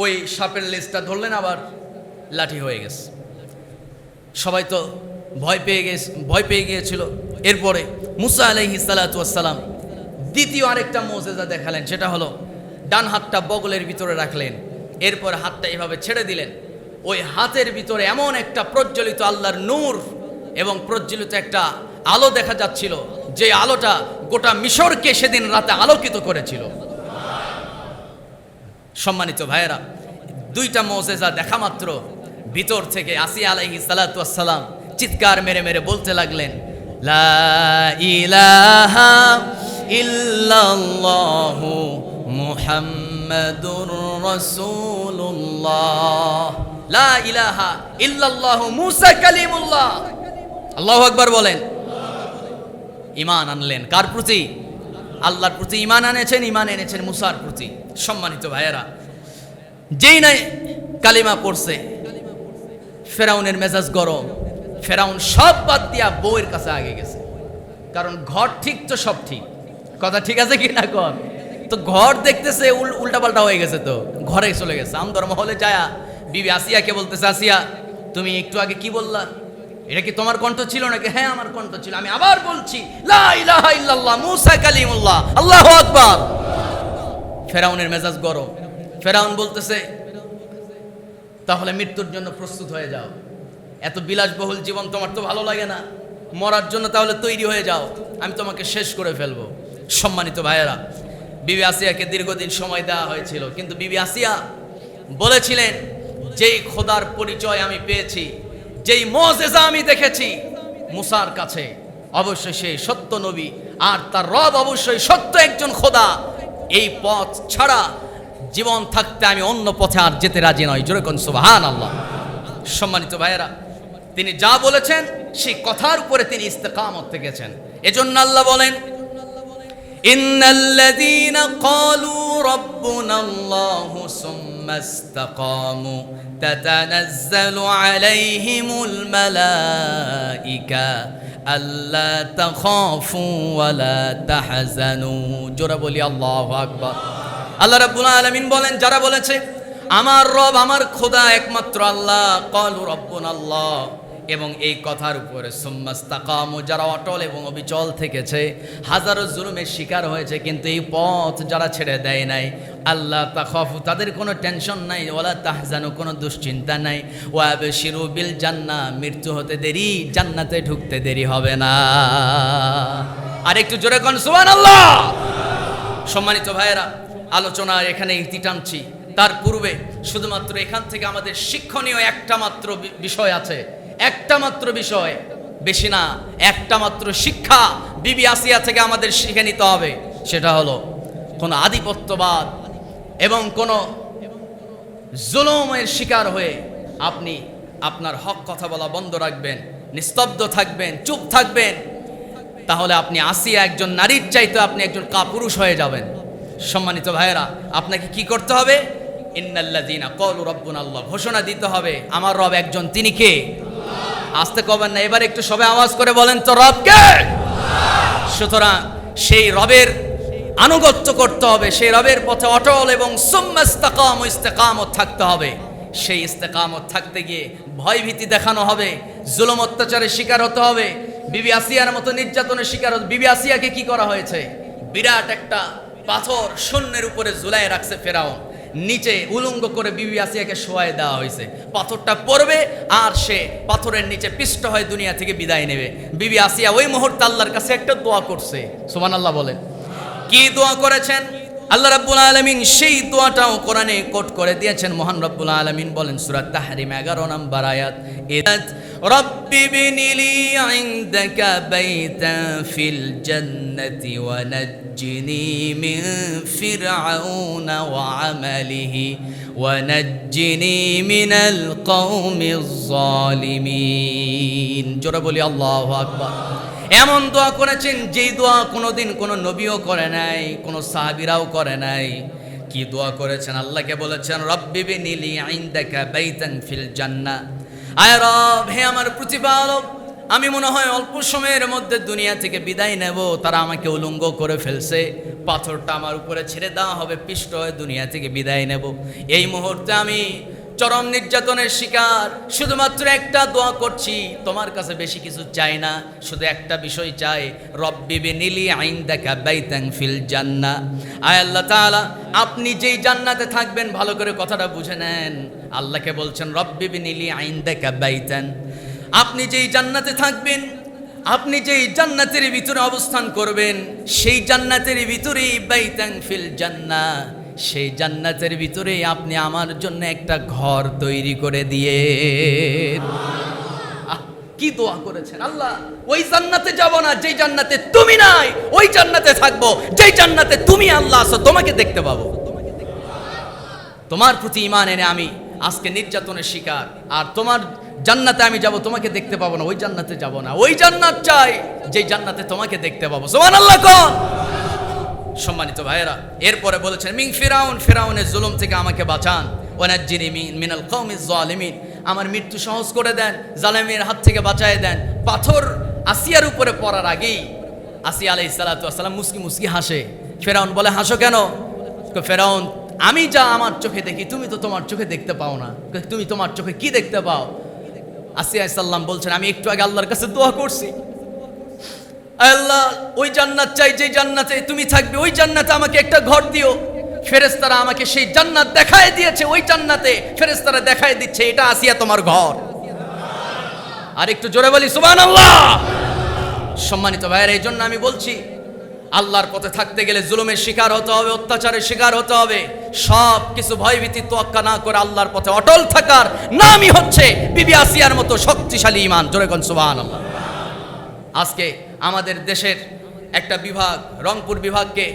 ওই সাপের লেজটা ধরলেন, আবার লাঠি হয়ে গেছে। সবাই তো ভয় পেয়ে গিয়েছিল। এরপরে মুসা আলাইহিস সালাতু ওয়াস সালাম দ্বিতীয় আরেকটা মুজিজা দেখালেন, সেটা হলো ডান হাতটা বগলের ভিতরে রাখলেন, এরপর হাতটা এভাবে ছেড়ে দিলেন। ওই হাতের ভিতরে এমন একটা প্রজ্বলিত আল্লাহর নূর এবং প্রজ্বলিত একটা আলো দেখা যাচ্ছিল, যে আলোটা গোটা মিশরকে সেদিন রাতে আলোকিত করেছিল। সম্মানিত ভাইয়েরা, দুইটা মুজিজা দেখা মাত্র ভিতর থেকে আসিয়া আলাইহিস সালাতু ওয়াস সালাম চিৎকার মেরে মেরে বলতে লাগলেন, লা ইলাহা ইল্লাল্লাহু মুহাম্মাদুর রাসূলুল্লাহ, লা ইলাহা ইল্লাল্লাহু মুসা কালিমুল্লাহ। আল্লাহু আকবার বলেন। ঈমান আনলেন কার প্রতি? আল্লাহর প্রতি ঈমান এনেছেন মুসার প্রতি। সম্মানিত ভাইয়েরা, যেই নাই কালিমা পড়ছে, ফেরাউনের মেজাজ গরম। ফেরাউন সব বাদ দিয়া বউয়ের কাছে আগে গেছে, কারণ ঘর ঠিক তো সব ঠিক, কথা ঠিক আছে কি না কর? তো ঘর দেখতেছে উল্টাপাল্টা হয়ে গেছে, তো ঘরে চলে গেছে। আমদরমহলে যায়া বিবি আসিয়াকে বলতেছে, আসিয়া, তুমি একটু আগে কি বললা? এটা কি তোমার কণ্ঠ ছিল নাকি? হ্যাঁ, আমার কণ্ঠ ছিল। আমি আবার বলছি, লা ইলাহা ইল্লাল্লাহ মুসা কালিমুল্লাহ, আল্লাহু আকবার। ফেরাউনের মেজাজ গরম। ফেরাউন বলতেছে, তাহলে মৃত্যুর জন্য প্রস্তুত হয়ে যাও। এত বিলাসবহুল জীবন তোমার তো ভালো লাগে না, মরার জন্য তাহলে তৈরি হয়ে যাও, আমি তোমাকে শেষ করে ফেলবো। সম্মানিত ভাইয়েরা, বিবি আসিয়াকে দীর্ঘদিন সময় দেওয়া হয়েছিল, কিন্তু বিবি আসিয়া বলেছিলেন, যেই খোদার পরিচয় আমি পেয়েছি, যেই মুজিজা আমি দেখেছি মুসার কাছে, অবশ্যই সেই সত্য নবী, আর তার রব অবশ্যই সত্য একজন খোদা। এই পথ ছাড়া জীবন থাকতে আমি অন্য পথে আর যেতে রাজি নই। জোরে কোন সুবহানাল্লাহ। সম্মানিত ভাইয়েরা, তিনি যা বলেছেন সেই কথার উপরে তিনি ইস্তেকামত থেকেছেন। এজন্য আল্লাহ বলেন, ইন্নাল্লাযীনা ক্বালু ربنا الله ثم استقاموا تتنزل عليهم الملائكة ألا تخافوا ولا تحزنوا জোরে বলি আল্লাহু আকবার। আল্লাহ রাব্বুল আলামিন বলেন, যারা বলেছে আমার রব আমার খোদা একমাত্র আল্লাহ, ক্বালু রাব্বুনা আল্লাহ, এবং এই কথার উপরে সুম্মাস্তাকামু, যারা অটল এবং অবিচল থেকেছে, হাজারো জুলুমের শিকার হয়েছে কিন্তু এই পথ যারা ছেড়ে দেয় নাই, আল্লাহ তাখাফু, তাদের কোনো টেনশন নাই, ওয়ালা তাহজানু, কোনো দুশ্চিন্তা নাই, ওয়াবশিরু বিল জান্নাহ, মৃত্যু হতে দেরি, জান্নাতে ঢুকতে দেরি হবে না। আর একটু জোরে কোন সুবহানাল্লাহ। সম্মানিত ভাইয়েরা, আলোচনা এখানে ইতি টানছি, তার পূর্বে শুধুমাত্র এখান থেকে আমাদের শিক্ষণীয় একটা মাত্র বিষয় আছে, একটা মাত্র বিষয়, বেশি না, একটা মাত্র শিক্ষা বিবি আসিয়া থেকে আমাদের শিখে নিতে হবে। সেটা হলো কোন আধিপত্যবাদ এবং কোন জুলুমের শিকার হয়ে আপনি আপনার হক কথা বলা বন্ধ রাখবেন, নিস্তব্ধ থাকবেন, চুপ থাকবেন, তাহলে আপনি আসিয়া একজন নারীর চাইতে আপনি একজন কাপুরুষ হয়ে যাবেন। সম্মানিত ভাইয়েরা, আপনাকে কি করতে হবে? ইন্নাল্লাযীনা ক্বালু রাব্বুনা আল্লাহ, ঘোষণা দিতে হবে আমার রব একজন, তিনি কে? আসতে কবেন না, এবার একটু সবাই আওয়াজ করে বলেন তো, রব কে? সুতরাং সেই রবের আনুগত্য করতে হবে, সেই রবের পথে অটল এবং সুম্মাস্তাকামু, ইস্তেকামত থাকতে হবে। সেই ইস্তেকামত থাকতে গিয়ে ভয় ভীতি দেখানো হবে, জুলুম অত্যাচারের শিকার হতে হবে, বিবি আসিয়ার মতো নির্যাতনের শিকার হতে। বিবি আসিয়াকে কি করা হয়েছে? বিরাট একটা পাথর শূন্যের উপরে ঝুলায় রাখছে ফেরাউন, নিচে উলঙ্গ করে বিবি আসিয়াকে শোয়ায় দেওয়া হয়েছে। পাথরটা পড়বে আর সে পাথরের নিচে পিষ্ট হয়ে দুনিয়া থেকে বিদায় নেবে। বিবি আসিয়া ওই মুহূর্তে আল্লাহর কাছে একটা দোয়া করছে, সুবহানাল্লাহ বলেন। কি দোয়া করেছেন? আল্লাহ রাব্বুল আলামিন সেই দোয়াটাও কোরআনে কোট করে দিয়েছেন। মহান রাব্বুল আলামিন বলেন সূরা তাহরিম 11 নম্বর আয়াত, রব্বি বিনিলি ইনদাকা বাইতান ফিল জান্নাতি ওয়া নাজ্জিনি মিন ফিরআউনা ওয়া আমালিহি ওয়া নাজ্জিনি মিনাল কওমিজ জালিমিন। জোরে বলি আল্লাহু আকবার। এমন দোয়া করেছেন যেই দোয়া কোনোদিন কোনো নবীও করে নাই, কোনো সাহাবীরাও করে নাই। কি দোয়া করেছেন? আল্লাহকে বলেছেন রব্বি বিনিলি ইনদাকা বাইতান ফিল জান্নাহ, আয় রব, হে আমার প্রতিপালক, আমি মনে হয় অল্প সময়ের মধ্যে দুনিয়া থেকে বিদায় নেব, তারা আমাকে উলঙ্গ করে ফেলছে, পাথরটা আমার উপরে ছেড়ে দেওয়া হবে, পিষ্ট হয়ে দুনিয়া থেকে বিদায় নেব। এই মুহূর্তে আমি চরম নির্যাতনের শিকার, শুধুমাত্র একটা দোয়া করছি, তোমার কাছে বেশি কিছু চাই না, শুধু একটা বিষয় চাই, রব্বি বিনিলি ইনদাকা বাইতান ফিল জান্নাহ। আয় আল্লাহ তাআলা, আপনি যেই জান্নাতে থাকবেন, ভালো করে কথাটা বুঝে নেন, আল্লাহকে বলছেন রব্বি বিনিলি ইনদাকা বাইতান, আপনি যেই জান্নাতে থাকবেন, আপনি যেই জান্নাতের ভিতরে অবস্থান করবেন, সেই জান্নাতের ভিতরেই বাইতান ফিল জান্নাহ, সেই জান্নাতের ভিতরে আপনি আমার জন্য একটা ঘর তৈরি করে দিয়ে। কি দোয়া করেছেন আল্লাহ! ওই জান্নাতে যাব না যেই জান্নাতে তুমি নাই, ওই জান্নাতে থাকবো যেই জান্নাতে তুমি আল্লাহ আছো, তোমাকে দেখতে পাবো। তোমার প্রতি ঈমান এনে আমি আজকে নির্যাতনের শিকার, আর তোমার জান্নাতে আমি যাব, তোমাকে দেখতে পাবো না, ওই জান্নাতে যাব না, ওই জান্নাত চাই যেই জান্নাতে তোমাকে দেখতে পাবো। সুবহানাল্লাহ কোন? সম্মানিত ভাইয়েরা, এরপরে বলেছেন মিন ফিরাউন, ফিরাউনের জুলুম থেকে আমাকে বাঁচান, ওয়ানাজ্জিনি মিনাল কওমিজ জালিমিন, আমার মৃত্যু সহজ করে দেন, জালেমের হাত থেকে বাঁচায় দেন। পাথর আসিয়ার উপরে পড়ার আগেই আসিয়া আলাইহিস সালাতু ওয়াস সালাম মুস্কি মুস্কি হাসে। ফিরাউন বলে হাসো কেন? ফিরাউন, আমি যা আমার চোখে দেখি তুমি তো তোমার চোখে দেখতে পাও না, তুমি তোমার চোখে কি দেখতে পাও? আসিয়া আলাইহিস সালাম বলছেন আমি একটু আগে আল্লাহর কাছে দোয়া করছি, আল্লাহ ওই জান্নাত চাই যে জান্নাতে তুমি থাকবে, ওই জান্নাতে আমাকে একটা ঘর দিও। ফেরেশতারা আমাকে সেই জান্নাত দেখায় দিয়েছে, ওই জান্নাতে ফেরেশতারা দেখায় দিচ্ছে এটা আসিয়া তোমার ঘর। আর একটু জোরে বলি সুবহানাল্লাহ। সম্মানিত ভাইয়েরা, এই জন্য আমি বলছি আল্লাহর পথে থাকতে গেলে জুলুমের শিকার হতে হবে, অত্যাচারের শিকার হতে হবে। সব কিছু ভয়ভীতি তোয়াক্কা না করে আল্লাহর পথে অটল থাকার নামই হচ্ছে বিবি আসিয়ার মতো শক্তিশালী ঈমান। জোরে কোন সুবহানাল্লাহ। আজকে আমাদের দেশের একটা বিভাগ, রংপুর বিভাগকে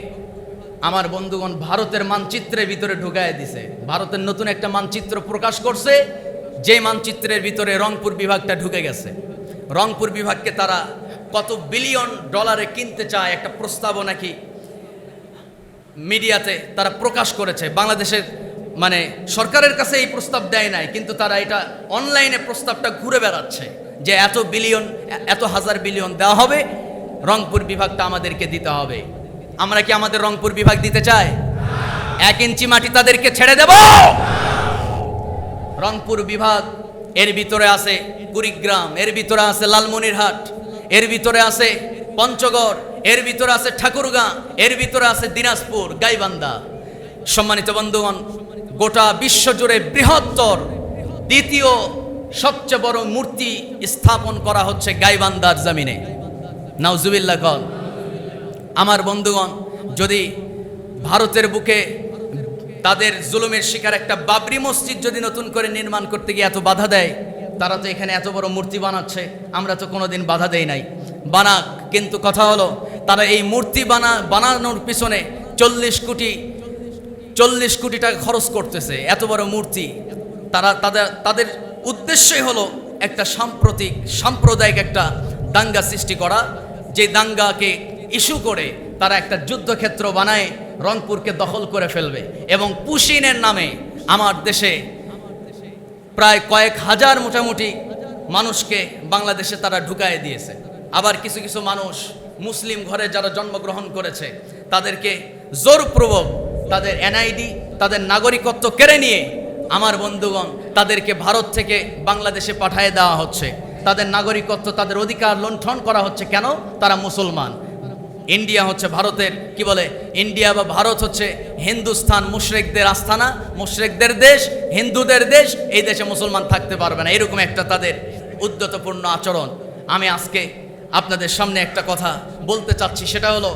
আমার বন্ধুগণ ভারতের মানচিত্রের ভিতরে ঢুকায় দিছে। ভারতের নতুন একটা মানচিত্র প্রকাশ করছে, যে মানচিত্রের ভিতরে রংপুর বিভাগটা ঢুকে গেছে। রংপুর বিভাগকে তারা কত বিলিয়ন ডলারে কিনতে চায়, একটা প্রস্তাবও নাকি মিডিয়াতে তারা প্রকাশ করেছে। বাংলাদেশের মানে সরকারের কাছে এই প্রস্তাব দেয় নাই, কিন্তু তারা এটা অনলাইনে প্রস্তাবটা ঘুরে বেড়াচ্ছে যে এত বিলিয়ন, এত হাজার বিলিয়ন দেওয়া হবে, রংপুর বিভাগটা আমাদেরকে দিতে হবে। আমরা কি আমাদের রংপুর বিভাগ দিতে চাই? 1 ইঞ্চি মাটি তাদেরকে ছেড়ে দেব? রংপুর বিভাগ এর ভিতরে আছে কুড়িগ্রাম, এর ভিতরে আছে লালমনিরহাট, এর ভিতরে আছে পঞ্চগড়, এর ভিতরে আছে ঠাকুরগাঁ, এর ভিতরে আছে দিনাজপুর, গাইবান্ধা। সম্মানিত বন্ধুগণ, গোটা বিশ্ব জুড়ে বৃহত্তর দ্বিতীয় সবচেয়ে বড় মূর্তি স্থাপন করা হচ্ছে গাইবান্ধার জমিনে। নাউজুবিল্লাহ কল। আমার বন্ধুগণ, যদি ভারতের বুকে তাদের জুলুমের শিকার একটা বাবরি মসজিদ যদি নতুন করে নির্মাণ করতে গিয়ে এত বাধা দেয়, তারা তো এখানে এত বড় মূর্তি বানাচ্ছে, আমরা তো কোনোদিন বাধা দেই নাই, বানাক। কিন্তু কথা হলো, তারা এই মূর্তি বানানোর পিছনে 40 কোটি টাকা খরচ করতেছে, এত বড় মূর্তি। তারা তাদের উদ্দেশ্যই হলো একটা সাম্প্রদায়িক একটা দাঙ্গা সৃষ্টি করা, যে দাঙ্গাকে ইস্যু করে তারা একটা যুদ্ধক্ষেত্র বানায় রংপুরকে দখল করে ফেলবে। এবং পুশিনের নামে আমার দেশে প্রায় কয়েক হাজার মোটামুটি মানুষকে বাংলাদেশে তারা ঢুকায় দিয়েছে। আবার কিছু কিছু মানুষ মুসলিম ঘরে যারা জন্মগ্রহণ করেছে তাদেরকে জোরপূর্বক তাদের এনআইডি, তাদের নাগরিকত্ব কেড়ে নিয়ে আমার বন্ধুগণ তাদেরকে ভারত থেকে বাংলাদেশে পাঠিয়ে দেওয়া হচ্ছে। তাদের নাগরিকত্ব, তাদের অধিকার লুণ্ঠন করা হচ্ছে। কেন? তারা মুসলমান। ইন্ডিয়া হচ্ছে ভারতের কি বলে, ইন্ডিয়া বা ভারত হচ্ছে হিন্দুস্তান, মুশরিকদের আস্তানা, মুশরিকদের দেশ, হিন্দুদের দেশ। এই দেশে মুসলমান থাকতে পারবে না, এরকম একটা তাদের উদ্ধতপূর্ণ আচরণ। আমি আজকে আপনাদের সামনে একটা কথা বলতে চাচ্ছি, সেটা হলো,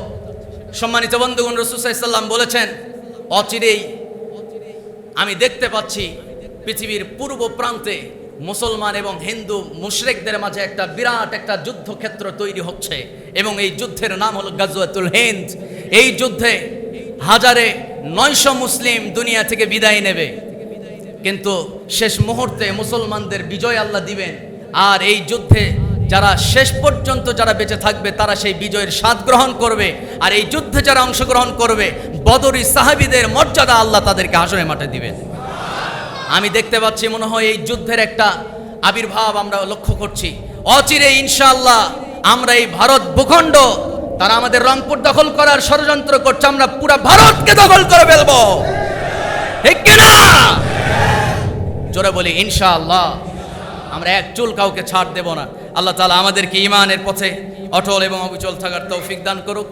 সম্মানিত বন্ধুগণ, রাসূল সাল্লাল্লাহু আলাইহি ওয়াসাল্লাম বলেছেন, অচিরেই আমি দেখতে পাচ্ছি পৃথিবীর পূর্ব প্রান্তে মুসলমান এবং হিন্দু মুশরিকদের মাঝে একটা বিরাট একটা যুদ্ধক্ষেত্র তৈরি হচ্ছে, এবং এই যুদ্ধের নাম হলো গাজওয়াতুল হিন্দ। এই যুদ্ধে 900 মুসলিম দুনিয়া থেকে বিদায় নেবে, কিন্তু শেষ মুহূর্তে মুসলমানদের বিজয় আল্লাহ দিবেন। আর এই যুদ্ধে যারা শেষ পর্যন্ত যারা বেঁচে থাকবে তারা সেই বিজয়ের স্বাদ গ্রহণ করবে। আর এই যুদ্ধে যারা অংশগ্রহণ করবে, বদরি সাহাবীদের মর্যাদা আল্লাহ তাদেরকে হাসরের মাঠে দিবেন। আমি দেখতে পাচ্ছি, মনে হয় এই যুদ্ধের একটা আবির্ভাব আমরা লক্ষ্য করছি। অচিরে ইনশাআল্লাহ আমরা এই ভারত ভূখণ্ড, তারা আমাদের রংপুর দখল করার ষড়যন্ত্র করছে, আমরা পুরো ভারতকে দখল করে ফেলবো, ঠিক কিনা? জোরে বলি ইনশাআল্লাহ। আমরা এক চুল কাউকে ছাড় দেব না। আল্লাহ তাআলা আমাদেরকে ঈমানের পথে অটল এবং অবিচল থাকার তৌফিক দান করুক।